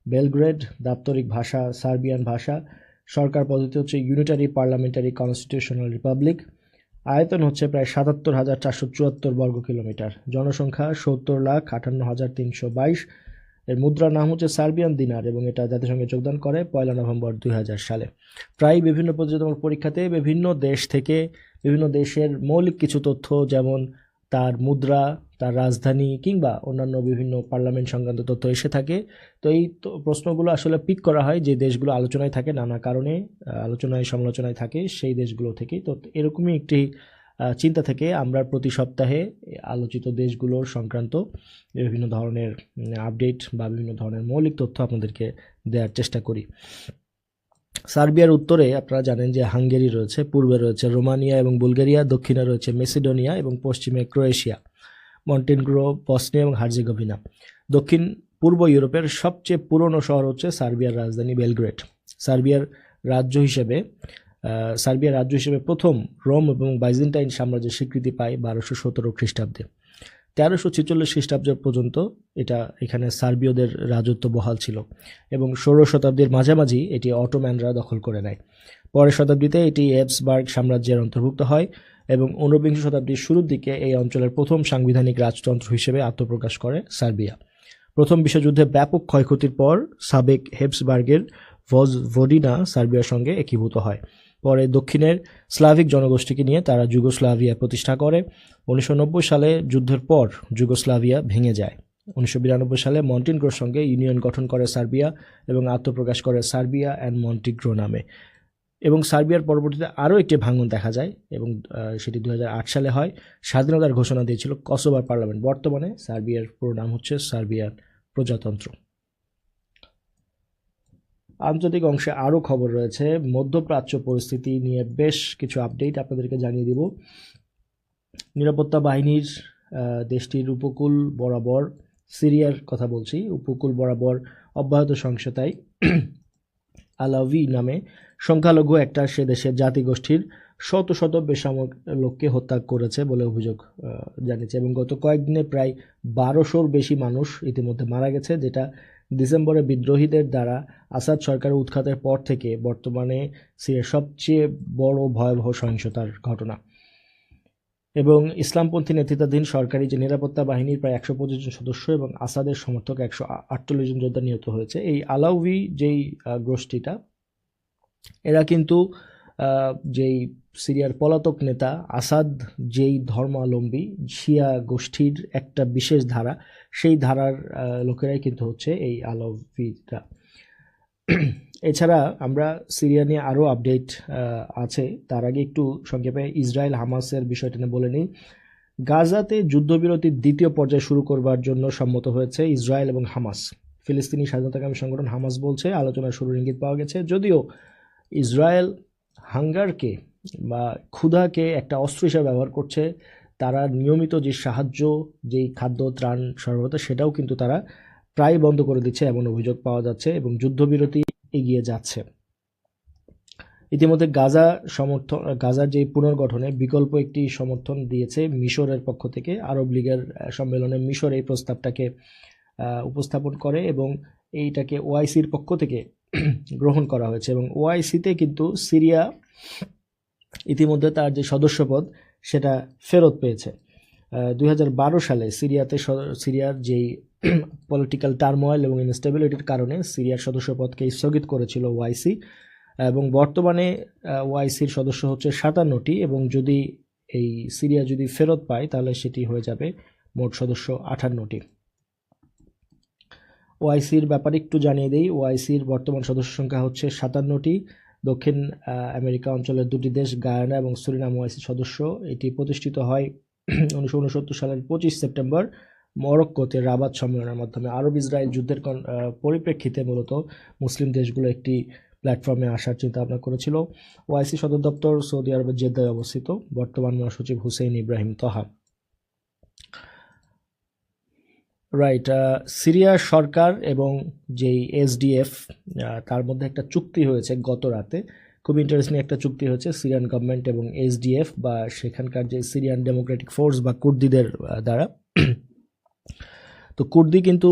বেলগ্রেড। দাপ্তরিক ভাষা সার্বিয়ান ভাষা। সরকার পদ্ধতি হচ্ছে ইউনিটারি পার্লামেন্টারি কনস্টিটিউশনাল রিপাবলিক। আয়তন হচ্ছে প্রায় ৭৭,৪৭৪ বর্গ কিলোমিটার। জনসংখ্যা ৭০,৫৮,৩২২। এর মুদ্রার নাম হচ্ছে সার্বিয়ান দিনার এবং এটা জাতিসংঘে যোগদান করে 1 নভেম্বর 2000 সালে। প্রায় বিভিন্ন প্রতিযোগিতামূলক পরীক্ষাতে বিভিন্ন দেশ থেকে বিভিন্ন দেশের মৌলিক কিছু তথ্য, যেমন তার মুদ্রা, তার রাজধানী কিংবা অন্যান্য বিভিন্ন পার্লামেন্ট সংক্রান্ত তথ্য এসে থাকে। তো এই প্রশ্নগুলো আসলে পিক করা হয় যে দেশগুলো আলোচনায় থাকে, নানা কারণে আলোচনায় সমালোচনায় থাকে সেই দেশগুলো থেকে। তো এরকমই একটি চিন্তা থেকে আমরা প্রতি সপ্তাহে আলোচিত দেশগুলোর সংক্রান্ত বিভিন্ন ধরনের আপডেট বা বিভিন্ন ধরনের মৌলিক তথ্য আপনাদেরকে দেওয়ার চেষ্টা করি। সার্বিয়ার উত্তরে আপনারা জানেন যে হাঙ্গেরি রয়েছে, পূর্বে রয়েছে রোমানিয়া এবং বুলগেরিয়া, দক্ষিণে রয়েছে মেসিডোনিয়া এবং পশ্চিমে ক্রোয়েশিয়া, মন্টেনেগ্রো, বসনিয়া এবং হার্জেগোভিনা। দক্ষিণ পূর্ব ইউরোপের সবচেয়ে পুরনো শহর হচ্ছে সার্বিয়ার রাজধানী বেলগ্রেড। সার্বিয়ার রাজ্য হিসেবে প্রথম রোম এবং বাইজেন্টাইন সাম্রাজ্যের স্বীকৃতি পায় 1217 খ্রিস্টাব্দে। 1346 খ্রিস্টাব্দ পর্যন্ত এখানে সার্বীয়দের রাজত্ব বহাল ছিল এবং 16 শতাব্দীর মাঝামাঝি এটি অটোম্যানরা দখল করে নেয়। পরের শতাব্দীতে এটি হেবসবার্গ সাম্রাজ্যের অন্তর্ভুক্ত হয় এবং 19বিংশ শতাব্দীর শুরুর দিকে এই অঞ্চলের প্রথম সাংবিধানিক রাজতন্ত্র হিসেবে আত্মপ্রকাশ করে সার্বিয়া। প্রথম বিশ্বযুদ্ধে ব্যাপক ক্ষয়ক্ষতির পর সাবেক হেবসবার্গের ভোজভোডিনা সার্বিয়ার সঙ্গে একীভূত হয়। পরে দক্ষিণের স্লাভিক জনগোষ্ঠীকে নিয়ে তারা যুগোস্লাভিয়া প্রতিষ্ঠা করে। 1990 সালে যুদ্ধের পর যুগোস্লাভিয়া ভেঙে যায়। 1992 সালে মন্টিনিগ্রোর সঙ্গে ইউনিয়ন গঠন করে সার্বিয়া এবং আত্মপ্রকাশ করে সার্বিয়া অ্যান্ড মন্টিনিগ্রো নামে। এবং সার্বিয়ার পরবর্তীতে আরও একটি ভাঙন দেখা যায় এবং সেটি 2008 সালে হয়। স্বাধীনতার ঘোষণা দিয়েছিল কসোভার পার্লামেন্ট। বর্তমানে সার্বিয়ার পুরো নাম হচ্ছে সার্বিয়ার প্রজাতন্ত্র। আন্তর্জাতিক অংশে আরও খবর রয়েছে। মধ্যপ্রাচ্য পরিস্থিতি নিয়ে বেশ কিছু আপডেট আপনাদেরকে জানিয়ে দিব। নিরাপত্তা বাহিনীর দেশটির উপকূল বরাবর, সিরিয়ার কথা বলছি, উপকূল বরাবর অব্যাহত সহিংসতায় আলাভি নামে সংখ্যালঘু একটা সে দেশের জাতিগোষ্ঠীর শত শত বেসামরিক লোককে হত্যা করেছে বলে অভিযোগ জানিয়েছে এবং গত কয়েকদিনে প্রায় 1200-র বেশি মানুষ ইতিমধ্যে মারা গেছে, যেটা ডিসেম্বরে বিদ্রোহীদের দ্বারা আসাদ সরকারের উৎখাতের পর থেকে বর্তমানে সিরিয়ার সবচেয়ে বড় ভয়াবহ সহিংসতার ঘটনা। এবং ইসলামপন্থী নেতৃত্বাধীন সরকারি যে নিরাপত্তা বাহিনীর প্রায় 125 জন সদস্য এবং আসাদের সমর্থক 148 জন যোদ্ধা নিহত হয়েছে। এই আলাউই যেই গোষ্ঠীটা, এরা কিন্তু যেই সিরিয়ার পলাতক নেতা আসাদ যেই ধর্মাবলম্বী শিয়া গোষ্ঠীর একটা বিশেষ ধারা, সেই ধারার লোকেরাই কিন্তু হচ্ছে এই আলাউইরা। এছাড়া আমরা সিরিয়া নিয়ে আরও আপডেট আছে, তার আগে একটু সংক্ষেপে ইসরায়েল হামাসের বিষয়টা নিয়ে বলে নিই। গাজাতে যুদ্ধবিরতির দ্বিতীয় পর্যায় শুরু করবার জন্য সম্মত হয়েছে ইসরায়েল এবং হামাস। ফিলিস্তিনি স্বাধীনতাকামী সংগঠন হামাস বলছে আলোচনা শুরুর ইঙ্গিত পাওয়া গেছে, যদিও ইসরায়েল হাঙ্গারকে বা ক্ষুধাকে একটা অস্ত্র হিসেবে ব্যবহার করছে। তারা নিয়মিত যে সাহায্য, যেই খাদ্য ত্রাণ সরবরাহ, সেটাও কিন্তু তারা প্রায় বন্ধ করে দিচ্ছে এমন অভিযোগ পাওয়া যাচ্ছে এবং যুদ্ধবিরতি এগিয়ে যাচ্ছে। ইতিমধ্যে গাজার যে পুনর্গঠনে বিকল্প একটি সমর্থন দিয়েছে মিশরের পক্ষ থেকে। আরব লীগের সম্মেলনে মিশর এই প্রস্তাবটাকে উপস্থাপন করে এবং এইটাকে ওআইসির পক্ষ থেকে গ্রহণ করা হয়েছে এবং ওআইসিতে কিন্তু সিরিয়া ইতিমধ্যে তার যে সদস্যপদ সেটা ফেরত পেয়েছে। 2012 সালে সিরিয়ার যেই পলিটিক্যাল টার্মোয়েল এবং ইনস্টেবিলিটির কারণে সিরিয়ার সদস্যপদকে স্থগিত করেছিল ওআইসি এবং বর্তমানে ওআইসির সদস্য হচ্ছে 57টি এবং যদি এই সিরিয়া যদি ফেরত পায় তাহলে সেটি হয়ে যাবে মোট সদস্য 58টি। ওআইসির ব্যাপারে একটু জানিয়ে দেই, ওআইসির বর্তমান সদস্য সংখ্যা হচ্ছে 57টি। দক্ষিণ আমেরিকা অঞ্চলের দুটি দেশ গায়ানা এবং সুরিনাম ওআইসির সদস্য। এটি প্রতিষ্ঠিত হয় 1969 সালের 25 সেপ্টেম্বর মরক্কোতে রাবাত সম্মেলনের মাধ্যমে। আরব ইসরায়েল যুদ্ধের পরিপ্রেক্ষিতে মূলত মুসলিম দেশগুলো একটি প্ল্যাটফর্মে আসার চিন্তা ভাবনা করেছিল। ওআইসি সদর দপ্তর সৌদি আরবের জেদ্দায় অবস্থিত। বর্তমান মহাসচিব হুসেইন ইব্রাহিম তহা। রাইট, সিরিয়ার সরকার এবং যেই এসডিএফ তার মধ্যে একটা চুক্তি হয়েছে গত রাতে। খুব ইন্টারেস্টিং একটা চুক্তি হয়েছে সিরিয়ান গভর্নমেন্ট এবং এসডিএফ বা সেখানকার যে সিরিয়ান ডেমোক্রেটিক ফোর্স বা কুর্দিদের দ্বারা। তো কুর্দি কিন্তু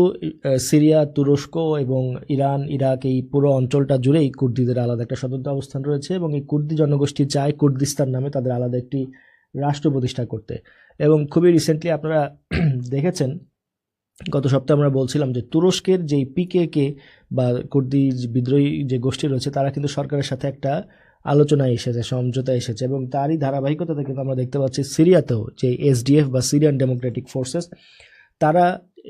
সিরিয়া, তুরস্ক এবং ইরান, ইরাক এই পুরো অঞ্চলটা জুড়েই কুর্দিদের আলাদা একটা স্বতন্ত্র অবস্থান রয়েছে এবং এই কুর্দি জনগোষ্ঠী চায় কুর্দিস্তান নামে তাদের আলাদা একটি রাষ্ট্র প্রতিষ্ঠা করতে। এবং খুবই রিসেন্টলি আপনারা দেখেছেন, গত সপ্তাহে আমরা বলছিলাম যে তুরস্কের যেই পিকেকে বা কুর্দি বিদ্রোহী যে গোষ্ঠী রয়েছে তারা কিন্তু সরকারের সাথে একটা আলোচনায় এসেছে, সমঝোতা এসেছে এবং তারই ধারাবাহিকতাতে কিন্তু আমরা দেখতে পাচ্ছি সিরিয়াতেও যে এসডিএফ বা সিরিয়ান ডেমোক্রেটিক ফোর্সেস, তারা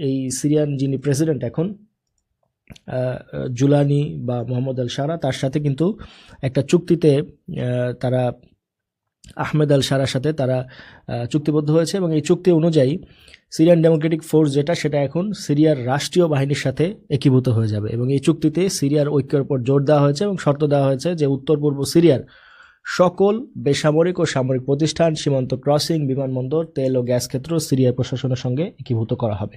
এই সিরিয়ান যিনি প্রেসিডেন্ট এখন জুলানি বা মোহাম্মদ আল সারা, তার সাথে কিন্তু একটা চুক্তিতে তারা আহমেদ আল সারার সাথে তারা চুক্তিবদ্ধ হয়েছে এবং এই চুক্তি অনুযায়ী সিরিয়ান ডেমোক্রেটিক ফোর্স যেটা এখন সিরিয়ার রাষ্ট্রীয় বাহিনীর সাথে একীভূত হয়ে যাবে এবং এই চুক্তিতে সিরিয়ার ঐক্যের উপর জোর দেওয়া হয়েছে এবং শর্ত দেওয়া হয়েছে যে উত্তর পূর্ব সিরিয়ার সকল বেসামরিক ও সামরিক প্রতিষ্ঠান, সীমান্ত ক্রসিং, বিমানবন্দর, তেল ও গ্যাস ক্ষেত্র সিরিয়ার প্রশাসনের সঙ্গে একীভূত করা হবে।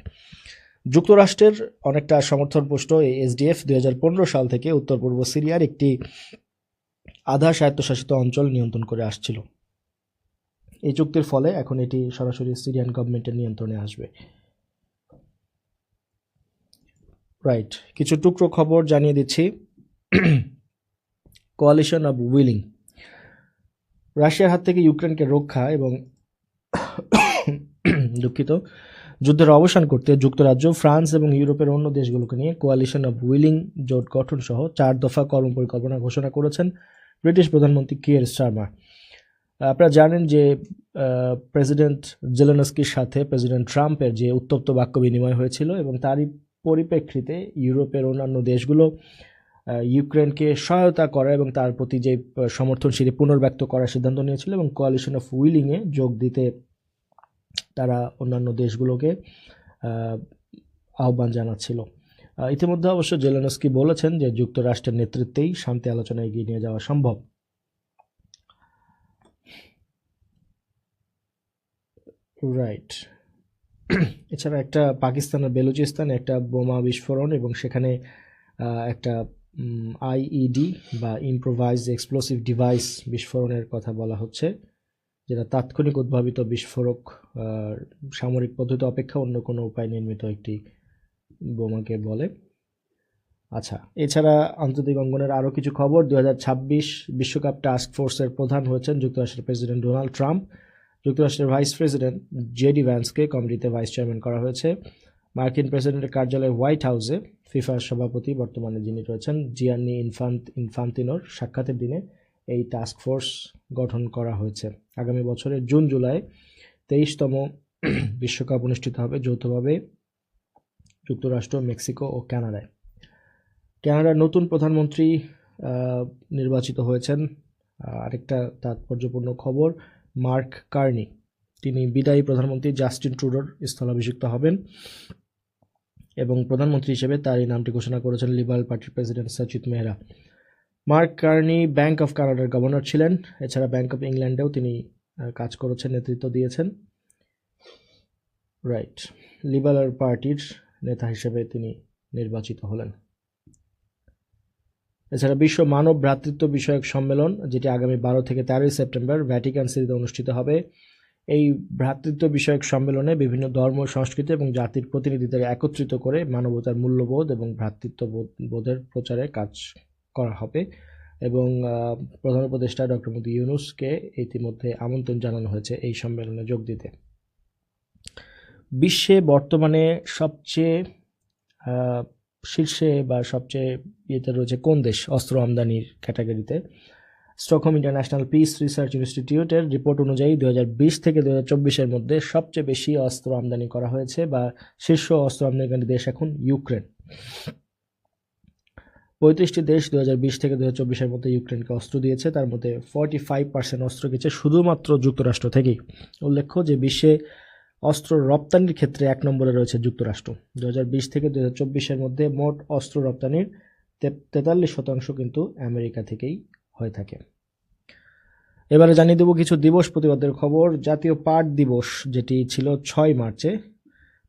যুক্তরাষ্ট্রের অনেকটা সমর্থনপুষ্ট এই এসডিএফ 2015 সাল থেকে উত্তর পূর্ব সিরিয়ার একটি আধা স্বায়ত্তশাসিত অঞ্চল নিয়ন্ত্রণ করে আসছিল। এই চুক্তির ফলে এখন এটি সরাসরি সিরিয়ান গভর্নমেন্টের নিয়ন্ত্রণে আসবে। রাইট, কিছু টুকরো খবর জানিয়ে দিচ্ছি। কোয়ালিশন অব উইলিং, রাশিয়ার হাত থেকে ইউক্রেনকে রক্ষা এবং যুদ্ধের অবসান করতে যুক্তরাজ্য, ফ্রান্স এবং ইউরোপের অন্য দেশগুলোকে নিয়ে কোয়ালিশন অব উইলিং জোট গঠন সহ 4 দফা কর্মপরিকল্পনা ঘোষণা করেছেন ব্রিটিশ প্রধানমন্ত্রী কিয়ার স্টারমার। আপনারা জানেন যে প্রেসিডেন্ট জেলেনস্কির সাথে প্রেসিডেন্ট ট্রাম্পের যে উত্তপ্ত বাক্য বিনিময় হয়েছিল এবং তারই পরিপ্রেক্ষিতে ইউরোপের অন্যান্য দেশগুলো ইউক্রেনকে সহায়তা করা এবং তার প্রতি যে সমর্থন সেটি পুনর্ব্যক্ত করার সিদ্ধান্ত নিয়েছিল এবং কোয়ালিশন অফ উইলিংয়ে যোগ দিতে তারা অন্যান্য দেশগুলোকে আহ্বান জানাচ্ছিল। ইতিমধ্যে অবশ্য জেলেনস্কি বলেছেন যে যুক্তরাষ্ট্রের নেতৃত্বেই শান্তি আলোচনা এগিয়ে নিয়ে যাওয়া সম্ভব। রাইট। এছাড়া একটা পাকিস্তানের বেলুচিস্তানে একটা বোমা বিস্ফোরণ এবং সেখানে একটা আইইডি বা ইম্প্রোভাইজড এক্সপ্লোসিভ ডিভাইস বিস্ফোরণের কথা বলা হচ্ছে, যেটা তাৎক্ষণিক উদ্ভাবিত বিস্ফোরক সামরিক পদ্ধতি অপেক্ষা অন্য কোনো উপায় নির্মিত একটি বোমাকে বলে। আচ্ছা, এছাড়া আন্তর্জাতিক অঙ্গনের আরও কিছু খবর। 2026 বিশ্বকাপ টাস্ক ফোর্সের প্রধান হয়েছেন যুক্তরাষ্ট্রের প্রেসিডেন্ট ডোনাল্ড ট্রাম্প। যুক্তরাষ্ট্রের ভাইস প্রেসিডেন্ট জেডি ভ্যান্সকে কমিটিতে ভাইস চেয়ারম্যান করা হয়েছে। মার্কিন প্রেসিডেন্টের কার্যালয় হোয়াইট হাউসে ফিফার সভাপতি বর্তমানে যিনি রয়েছেন জিয়ান্নি ইনফান্তিনোর সাক্ষাতের দিনে এই টাস্ক ফোর্স গঠন করা হয়েছে। আগামী বছরের জুন জুলাই 23তম বিশ্বকাপ অনুষ্ঠিত হবে যৌথভাবে যুক্তরাষ্ট্র, মেক্সিকো ও কানাডায়। কানাডার নতুন প্রধানমন্ত্রী নির্বাচিত হয়েছেন। আরেকটা তাৎপর্যপূর্ণ খবর, মার্ক কার্নি তিনি বিদায়ী প্রধানমন্ত্রী জাস্টিন ট্রুডোর স্থলাভিষিক্ত হবেন এবং প্রধানমন্ত্রী হিসেবে তার এই নামটি ঘোষণা করেছেন লিবারেল পার্টির president Sachit Mehra. Mark Carney bank of কানাডার গভর্নর ছিলেন। এছাড়া ব্যাংক অফ ইংল্যান্ডেও তিনি কাজ করেছেন, নেতৃত্ব দিয়েছেন। রাইট, লিবারেল পার্টির নেতা হিসেবে তিনি নির্বাচিত হলেন। এছাড়া বিশ্ব মানব ভ্রাতৃত্ব বিষয়ক সম্মেলন, যেটি আগামী 12 থেকে 13 সেপ্টেম্বর ভ্যাটিকান সিটিতে অনুষ্ঠিত হবে। এই ভ্রাতৃত্ব বিষয়ক সম্মেলনে বিভিন্ন ধর্ম, সংস্কৃতি এবং জাতির প্রতিনিধিদের একত্রিত করে মানবতার মূল্যবোধ এবং ভ্রাতৃত্ববোধের প্রচারে কাজ করা হবে এবং প্রধান উপদেষ্টা ডক্টর মোহাম্মদ ইউনূসকে ইতিমধ্যে আমন্ত্রণ জানানো হয়েছে এই সম্মেলনে যোগ দিতে। বিশ্বে বর্তমানে সবচেয়ে শীর্ষে বা সবচেয়ে ইয়েতে রয়েছে কোন দেশ অস্ত্র আমদানির ক্যাটাগরিতে? স্টকহোম ইন্টারন্যাশনাল পিস রিসার্চ ইনস্টিটিউটের রিপোর্ট অনুযায়ী 2020 থেকে 2024-এর মধ্যে সবচেয়ে বেশি অস্ত্র আমদানি করা হয়েছে বা শীর্ষ অস্ত্র আমদানিকারী দেশ এখন ইউক্রেন। 35টি দেশ 2020 থেকে 2024-এর মধ্যে ইউক্রেনকে অস্ত্র দিয়েছে। তার মধ্যে 45% অস্ত্র গেছে শুধুমাত্র যুক্তরাষ্ট্র থেকেই। উল্লেখ্য যে বিশ্বে অস্ত্র রপ্তানির ক্ষেত্রে 1 নম্বরে রয়েছে যুক্তরাষ্ট্র। 2020 থেকে 2024-এর মধ্যে মোট অস্ত্র রপ্তানির 43% কিন্তু আমেরিকা থেকেই হয়ে থাকে। এবারে জানিয়ে দেব কিছু দিবস প্রতিবাদের খবর। জাতীয় পাট দিবস, যেটি ছিল 6 মার্চে,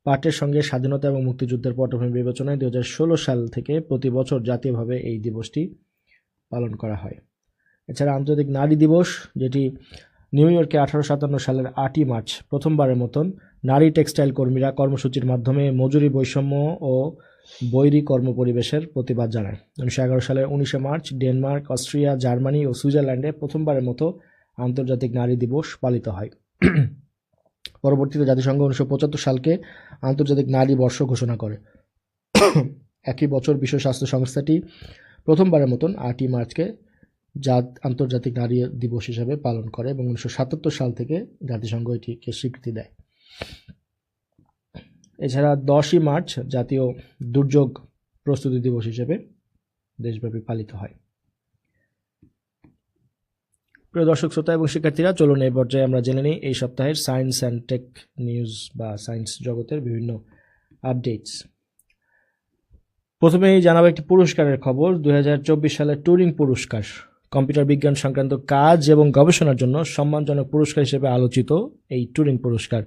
পাটের সঙ্গে স্বাধীনতা এবং মুক্তিযুদ্ধের পটভূমি বিবেচনায় 2016 সাল থেকে প্রতি বছর জাতীয়ভাবে এই দিবসটি পালন করা হয়। এছাড়া আন্তর্জাতিক নারী দিবস, যেটি নিউ ইয়র্কে 1857 সালের 8 মার্চ প্রথমবারের মতন নারী টেক্সটাইল কর্মীরা কর্মসূচির মাধ্যমে মজুরি বৈষম্য ও বৈরী কর্মপরিবেশের প্রতিবাদ জানায়। 1911 সালের 19 মার্চ ডেনমার্ক, অস্ট্রিয়া, জার্মানি ও সুইজারল্যান্ডে প্রথমবারের মতো আন্তর্জাতিক নারী দিবস পালিত হয়। পরবর্তীতে জাতিসংঘ 1975 সালকে আন্তর্জাতিক নারী বর্ষ ঘোষণা করে। একই বছর বিশ্ব স্বাস্থ্য সংস্থাটি প্রথমবারের মতন 8 মার্চকে আন্তর্জাতিক নারী দিবস হিসেবে পালন করে এবং 1977 সাল থেকে জাতিসংঘ এটিকে স্বীকৃতি দেয়। এছাড়া 10 মার্চ জাতীয় দুর্যোগ প্রস্তুতি দিবস হিসেবে দেশব্যাপী পালিত হয়। প্রিয় দর্শক শ্রোতা এবং শিক্ষার্থীরা, চলুন এই পর্যায়ে আমরা জেনে নিই এই সপ্তাহের সায়েন্স অ্যান্ড টেক নিউজ বা সায়েন্স জগতের বিভিন্ন আপডেটস। প্রথমেই জানাবো একটি পুরস্কারের খবর। 2024 সালের টুরিং পুরস্কার কম্পিউটার বিজ্ঞান সংক্রান্ত কাজ এবং গবেষণার জন্য সম্মানজনক পুরস্কার হিসেবে আলোচিত এই টুরিং পুরস্কার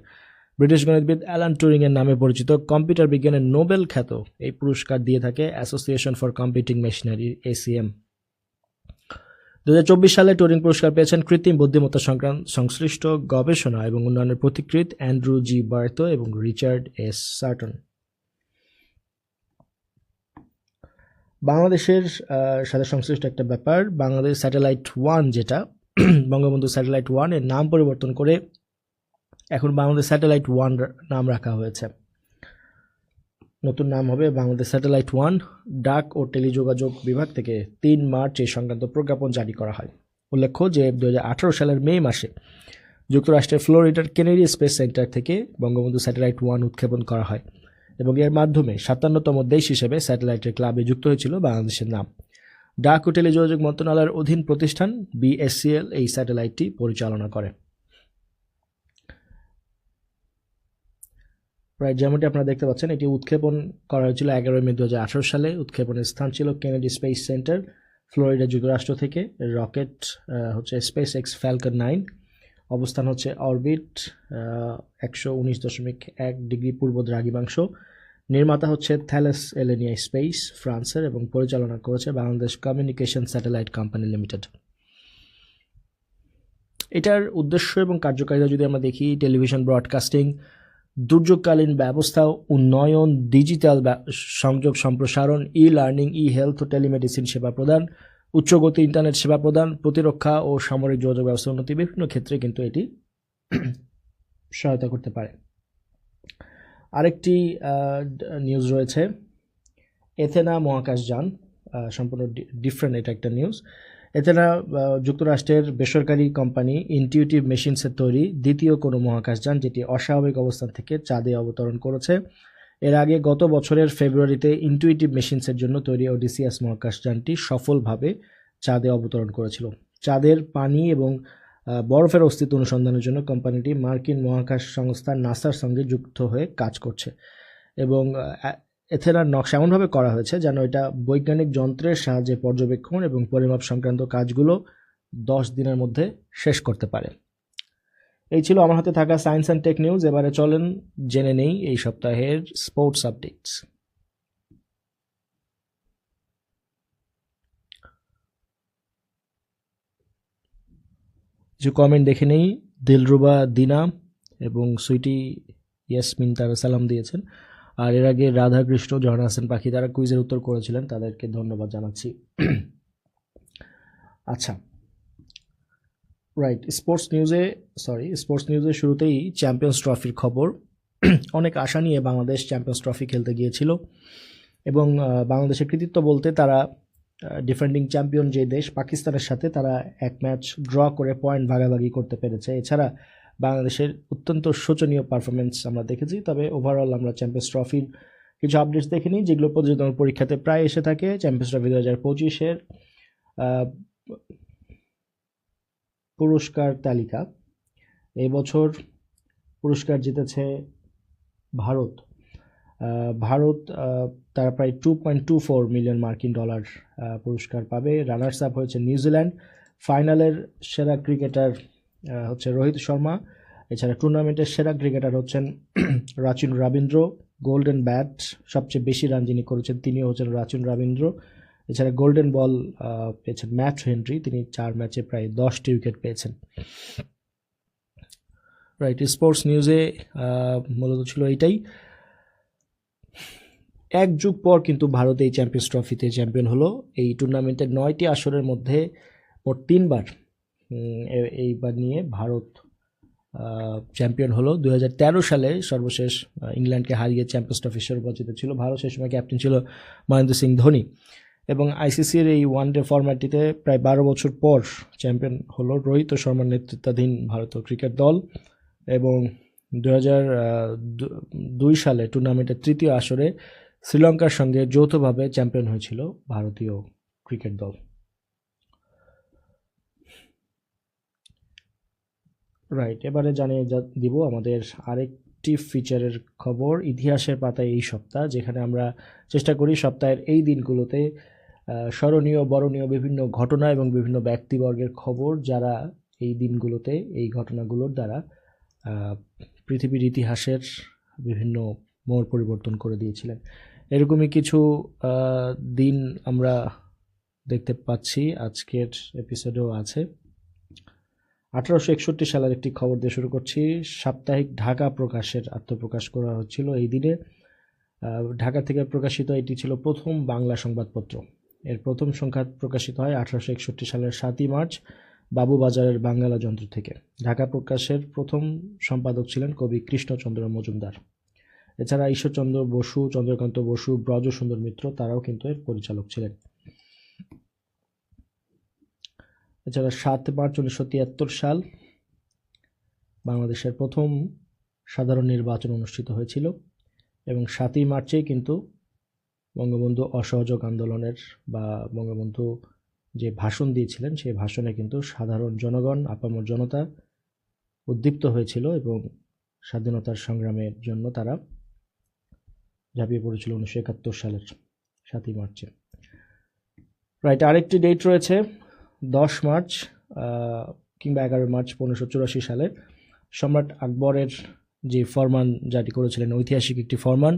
ব্রিটিশ গণিতবিদ অ্যালান টুরিং এর নামে পরিচিত কম্পিউটার বিজ্ঞানের নোবেল খ্যাত এই পুরস্কার দিয়ে থাকে association for computing machinery, ACM। 2024 সালে টুরিং পুরস্কার পেয়েছেন কৃত্রিম বুদ্ধিমত্তা সংশ্লিষ্ট গবেষণা এবং উন্নয়নের পথিকৃৎ অ্যান্ড্রু জি বার্তো এবং রিচার্ড এস সার্টন। বাংলাদেশের সাথে সংশ্লিষ্ট একটা ব্যাপার, বাংলাদেশ স্যাটেলাইট 1, যেটা বঙ্গবন্ধু স্যাটেলাইট 1 এর নাম পরিবর্তন করে এখন বাংলাদেশ স্যাটেলাইট 1 নাম রাখা হয়েছে। নতুন নাম হবে বাংলাদেশ স্যাটেলাইট 1। ডাক ও টেলিযোগাযোগ বিভাগ থেকে 3 মার্চ এই সংক্রান্ত প্রজ্ঞাপন জারি করা হয়। উল্লেখ্য যে 2018 সালের মে মাসে যুক্তরাষ্ট্রের ফ্লোরিডার কেনেডি স্পেস সেন্টার থেকে বঙ্গবন্ধু স্যাটেলাইট 1 উৎক্ষেপণ করা হয় এবং এর মাধ্যমে 57তম দেশ হিসেবে স্যাটেলাইটের ক্লাবে যুক্ত হয়েছিল বাংলাদেশের নাম। ডাক ও টেলিযোগাযোগ মন্ত্রণালয়ের অধীন প্রতিষ্ঠান বিএসসিএল এই স্যাটেলাইটটি পরিচালনা করে। প্রায় যেমনটি আপনারা দেখতে পাচ্ছেন, এটি উৎক্ষেপণ করা হয়েছিল 11 মে 2018 সালে। উৎক্ষেপণের স্থান ছিল কেনেডি স্পেস সেন্টার, ফ্লোরিডা যুক্তরাষ্ট্র থেকে। রকেট হচ্ছে স্পেস এক্স ফ্যালকন 9। অবস্থান হচ্ছে অরবিট 119.1 ডিগ্রি পূর্ব দ্রাঘিমাংশ। নির্মাতা হচ্ছে থ্যালেস এলেনিয়া স্পেস, ফ্রান্সের, এবং পরিচালনা করেছে Bangladesh communication satellite company limited. এটার উদ্দেশ্য এবং কার্যকারিতা যদি আমরা দেখি, টেলিভিশন ব্রডকাস্টিং, দুর্যোগকালীন ব্যবস্থা উন্নয়ন, ডিজিটাল সংযোগ সম্প্রসারণ, ই লার্নিং, ই হেলথ ও টেলিমেডিসিন সেবা প্রদান, উচ্চগতি ইন্টারনেট সেবা প্রদান, প্রতিরক্ষা ও সামরিক যোগাযোগ ব্যবস্থা উন্নতি, বিভিন্ন ক্ষেত্রে কিন্তু এটি সহায়তা করতে পারে। আরেকটি নিউজ রয়েছে, এথেনা মহাকাশযান, সম্পূর্ণ ডিফারেন্ট এটা একটা নিউজ। এথেনা যুক্তরাষ্ট্রের বেসরকারি কোম্পানি ইনটিউটিভ মেশিনসের তৈরি দ্বিতীয় কোনো মহাকাশযান, যেটি অস্বাভাবিক অবস্থান থেকে চাঁদে অবতরণ করেছে। এর আগে গত বছরের ফেব্রুয়ারিতে ইনটিউটিভ মেশিনসের জন্য তৈরি ওডিসিয়াস মহাকাশযানটি সফলভাবে চাঁদে অবতরণ করেছিল। চাঁদের পানি এবং বরফের অস্তিত্ব অনুসন্ধানের জন্য কোম্পানিটি মার্কিন মহাকাশ সংস্থা নাসার সঙ্গে যুক্ত হয়ে কাজ করছে, এবং এথেনার নকশা এমনভাবে করা হয়েছে যেন এটা বৈজ্ঞানিক যন্ত্রের সাহায্যে পর্যবেক্ষণ এবং পরিমাপ সংক্রান্ত কাজগুলো 10 দিনের মধ্যে শেষ করতে পারে। এই ছিল আমার হাতে থাকা সায়েন্স অ্যান্ড টেক নিউজ। এবারে চলেন জেনে নেই এই সপ্তাহের স্পোর্টস আপডেটস। কিছু কমেন্ট দেখে নেই। দিলরুবা দিনা এবং সুইটি ইয়াসমিন তারা সালাম দিয়েছেন। আর এর আগে রাধাকৃষ্ণ, ঝর্ণা হাসান পাখি, তারা কুইজের উত্তর করেছিলেন, তাদেরকে ধন্যবাদ জানাচ্ছি। আচ্ছা, রাইট, স্পোর্টস নিউজে শুরুতেই চ্যাম্পিয়ন্স ট্রফির খবর। অনেক আশা নিয়ে বাংলাদেশ চ্যাম্পিয়ন্স ট্রফি খেলতে গিয়েছিল, এবং বাংলাদেশের কৃতিত্ব বলতে তারা ডিফেন্ডিং চ্যাম্পিয়ন যে দেশ পাকিস্তানের সাথে তারা এক ম্যাচ ড্র করে পয়েন্ট ভাগাভাগি করতে পেরেছে। এছাড়া বাংলাদেশের অত্যন্ত শোচনীয় পারফরমেন্স আমরা দেখেছি। তবে ওভারঅল আমরা চ্যাম্পিয়ন্স ট্রফির কিছু আপডেটস দেখে নিই, যেগুলো প্রতিযোগিতার পরীক্ষাতে প্রায় এসে থাকে। চ্যাম্পিয়ন্স ট্রফি 2025-এর পুরস্কার তালিকা। এই বছর পুরস্কার জিতেছে ভারত। তারা প্রায় 2.24 মিলিয়ন মার্কিন ডলার পুরস্কার পাবে। রানার্স আপ হয়েছে নিউজিল্যান্ড। ফাইনালের সেরা ক্রিকেটার হচ্ছে রোহিত শর্মা। এছাড়া টুর্নামেন্টের সেরা ক্রিকেটার হচ্ছেন রাচিন রবীন্দ্র। গোল্ডেন ব্যাট, সবচেয়ে বেশি রান যিনি করেছেন তিনিও হচ্ছেন রাচিন রবীন্দ্র। এছাড়া গোল্ডেন বল পেয়েছেন ম্যাট হেনরি, তিনি 4 ম্যাচে প্রায় 10টি উইকেট পেয়েছেন। রাইট, স্পোর্টস নিউজে মূলত ছিল এইটাই। এক যুগ পর কিন্তু ভারত এই চ্যাম্পিয়ন্স ট্রফিতে চ্যাম্পিয়ন হলো। এই টুর্নামেন্টের 9টি আসরের মধ্যে মোট 3বার এইবার নিয়ে ভারত চ্যাম্পিয়ন হলো। 2013 সালে সর্বশেষ ইংল্যান্ডকে হারিয়ে চ্যাম্পিয়ন্স ট্রফি শিরোপা জিতেছিল ভারত। সেই সময় ক্যাপ্টেন ছিল মহেন্দ্র সিং ধোনি, এবং আইসিসির এই ওয়ানডে ফরম্যাটটিতে প্রায় 12 বছর পর চ্যাম্পিয়ন হলো রোহিত শর্মার নেতৃত্বাধীন ভারতীয় ক্রিকেট দল। এবং 2002 সালে টুর্নামেন্টের 3য় আসরে শ্রীলঙ্কার সঙ্গে যৌথভাবে চ্যাম্পিয়ন হয়েছিল ভারতীয় ক্রিকেট দল। রাইট, এবারে জানিয়ে দিব আমাদের আরেকটি ফিচারের খবর, ইতিহাসের পাতায় এই সপ্তাহ, যেখানে আমরা চেষ্টা করি সপ্তাহের এই দিনগুলোতে স্মরণীয় বরণীয় বিভিন্ন ঘটনা এবং বিভিন্ন ব্যক্তিবর্গের খবর, যারা এই দিনগুলোতে এই ঘটনাগুলোর দ্বারা পৃথিবীর ইতিহাসের বিভিন্ন মোড় পরিবর্তন করে দিয়েছিলেন। এরকমই কিছু দিন আমরা দেখতে পাচ্ছি, আজকের এপিসোডেও আছে। 1861 সালের একটি খবর দিয়ে শুরু করছি। সাপ্তাহিক ঢাকা প্রকাশের আত্মপ্রকাশ করা হচ্ছিল এই দিনে। ঢাকা থেকে প্রকাশিত এটি ছিল প্রথম বাংলা সংবাদপত্র। এর প্রথম সংখ্যা প্রকাশিত হয় 1861 সালের 7ই মার্চ বাবুবাজারের বাঙ্গালা যন্ত্র থেকে। ঢাকা প্রকাশের প্রথম সম্পাদক ছিলেন কবি কৃষ্ণচন্দ্র মজুমদার। এছাড়া ঈশ্বরচন্দ্র বসু, চন্দ্রকান্ত বসু, ব্রজসুন্দর মিত্র তারাও কিন্তু এর পরিচালক ছিলেন। এছাড়া 7 মার্চ 1973 সাল বাংলাদেশের প্রথম সাধারণ নির্বাচন অনুষ্ঠিত হয়েছিল, এবং 7ই মার্চেই কিন্তু বঙ্গবন্ধু অসহযোগ আন্দোলনের বা বঙ্গবন্ধু যে ভাষণ দিয়েছিলেন সেই ভাষণে কিন্তু সাধারণ জনগণ আপামর জনতা উদ্দীপ্ত হয়েছিল এবং স্বাধীনতার সংগ্রামের জন্য তারা ঝাঁপিয়ে পড়েছিল 1971 সালের 7ই মার্চে। রাইট, আরেকটি ডেট রয়েছে 10 মার্চ কিংবা 11 মার্চ 1584 সালে সম্রাট আকবরের যে ফরমান জারি করেছিলেন, ঐতিহাসিক একটি ফরমান,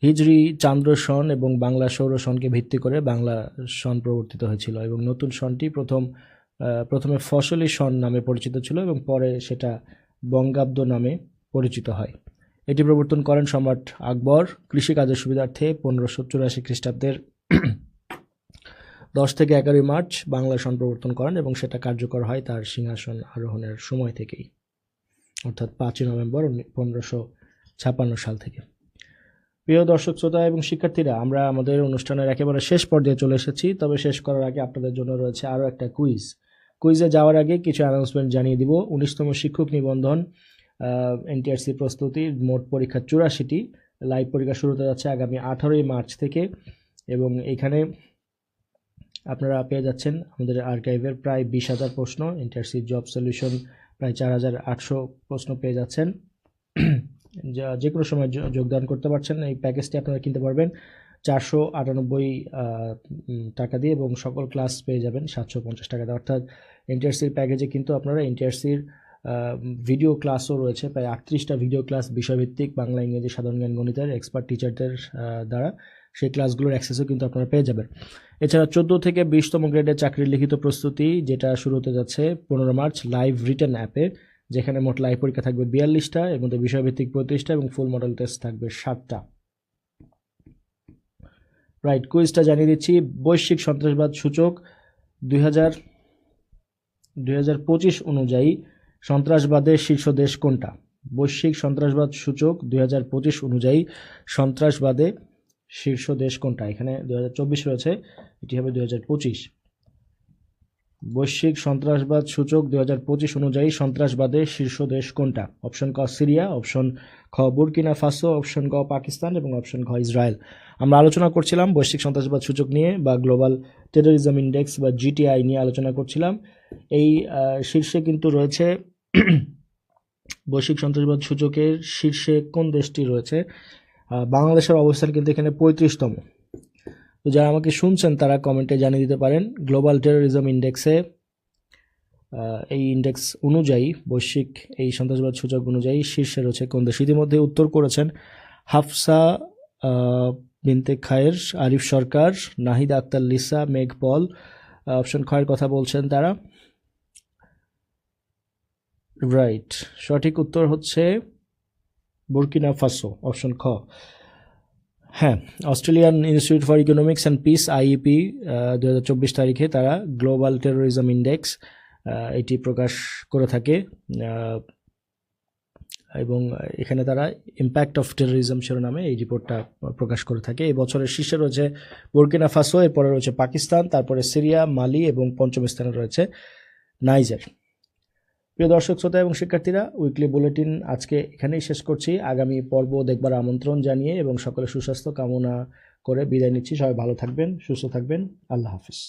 হিজরি চান্দ্র সন এবং বাংলা সৌর সনকে ভিত্তি করে বাংলা সন প্রবর্তিত হয়েছিল এবং নতুন সনটি প্রথমে ফসলি সন নামে পরিচিত ছিল এবং পরে সেটা বঙ্গাব্দ নামে পরিচিত হয়। এটি প্রবর্তন করেন সম্রাট আকবর কৃষিকাজের সুবিধার্থে 1584 খ্রিস্টাব্দের 10 থেকে 11 মার্চ বাংলা সন প্রবর্তন করেন এবং সেটা কার্যকর হয় তার সিংহাসন আরোহণের সময় থেকেই, অর্থাৎ 5 নভেম্বর 1556 সাল থেকে। প্রিয় দর্শক শ্রোতা এবং শিক্ষার্থীরা, আমরা আমাদের অনুষ্ঠানের একেবারে শেষ পর্যায়ে চলে এসেছি। তবে শেষ করার আগে আপনাদের জন্য রয়েছে আরও একটা কুইজে যাওয়ার আগে কিছু অ্যানাউন্সমেন্ট জানিয়ে দিব। 19তম শিক্ষক নিবন্ধন এনটিআরসি প্রস্তুতির মোট পরীক্ষা 84টি, লাইভ পরীক্ষা শুরু হতে যাচ্ছে আগামী 18 মার্চ থেকে এবং এখানে আপনারা পেয়ে যাচ্ছেন আমাদের আর্কাইভের প্রায় 20,000 প্রশ্ন, এনটিআরসি জব সলিউশন প্রায় 4,800 প্রশ্ন পেয়ে যাচ্ছেন। যে কোনো সময় যোগদান করতে পারছেন। এই প্যাকেজটি আপনারা কিনতে পারবেন 498 টাকা দিয়ে এবং সকল ক্লাস পেয়ে যাবেন 750 টাকা দিয়ে। অর্থাৎ এনটিআরসির প্যাকেজে কিন্তু আপনারা এনটিআরসির ভিডিও ক্লাসও রয়েছে, প্রায় 38টা ভিডিও ক্লাস বিষয়ভিত্তিক বাংলা, ইংরেজি, সাধারণ জ্ঞান, গণিতের এক্সপার্ট টিচারদের দ্বারা সেই ক্লাসগুলোর অ্যাক্সেসও কিন্তু আপনারা পেয়ে যাবেন। এছাড়া 14 থেকে 20তম গ্রেডের চাকরির লিখিত প্রস্তুতি, যেটা শুরু হতে যাচ্ছে 15 মার্চ লাইভ রিটেন অ্যাপে, যেখানে মোট লাইভ পরীক্ষা থাকবে 42টা, এর মধ্যে বিষয়ভিত্তিক 35টা এবং ফুল মডেল টেস্ট থাকবে 7টা। রাইট, কুইজটা জানিয়ে দিচ্ছি। বৈশ্বিক সন্ত্রাসবাদ সূচক 2025 অনুযায়ী সন্ত্রাসবাদের শীর্ষ দেশ কোনটা? বৈশ্বিক সন্ত্রাসবাদ সূচক 2025 অনুযায়ী সন্ত্রাসবাদে শীর্ষ দেশ কোনটা? এখানে 2024 রয়েছে, এটি হবে 2025। বৈশ্বিক সন্ত্রাসবাদ সূচক 2025 অনুযায়ী সন্ত্রাসবাদে শীর্ষ দেশ কোনটা? অপশন ক সিরিয়া, অপশন খ বুরকিনা ফাসো, অপশন গ পাকিস্তান এবং অপশন ঘ ইসরায়েল। আমরা আলোচনা করছিলাম বৈশ্বিক সন্ত্রাসবাদ সূচক নিয়ে বা গ্লোবাল টেরোরিজম ইন্ডেক্স বা জিটিআই নিয়ে আলোচনা করছিলাম। এই শীর্ষে কিন্তু রয়েছে বৈশ্বিক সন্ত্রাসবাদ সূচকের শীর্ষে কোন দেশটি রয়েছে? বাংলাদেশের অবস্থান কিন্তু এখানে 35তম। তো যারা আমাকে শুনছেন তারা কমেন্টে জানিয়ে দিতে পারেন গ্লোবাল টেরোরিজম ইন্ডেক্সে, এই ইন্ডেক্স অনুযায়ী বৈশ্বিক এই সন্ত্রাসবাদ সূচক অনুযায়ী শীর্ষে রয়েছে কোন দেশ? ইতিমধ্যে উত্তর করেছেন হাফসা বিনতে খায়ের, আরিফ সরকার, নাহিদা আক্তার লিসা, মেঘ পল। অপশন খ এর কথা বলছেন তারা। রাইট, সঠিক উত্তর হচ্ছে বুরকিনা ফাসো, অপশন খ। হ্যাঁ, Australian institute for economics and peace IEP 2024 তারিখে তারা গ্লোবাল টেরোরিজম ইন্ডেক্স এটি প্রকাশ করে থাকে এবং এখানে তারা ইম্প্যাক্ট অফ টেরোরিজম শিরোনামে এই রিপোর্টটা প্রকাশ করে থাকে। এই বছরের শীর্ষে রয়েছে বুরকিনা ফাসো, এরপরে রয়েছে পাকিস্তান, তারপরে সিরিয়া, মালি এবং পঞ্চম স্থানে রয়েছে নাইজার। প্রিয় দর্শক শ্রোতা এবং শিক্ষার্থীরা, উইকলি বুলেটিন আজকে এখানেই শেষ করছি। আগামী পর্ব দেখবার আমন্ত্রণ জানিয়ে এবং সকলের সুস্বাস্থ্য কামনা করে বিদায় নিচ্ছি। সবাই ভালো থাকবেন, সুস্থ থাকবেন। আল্লাহ হাফিজ।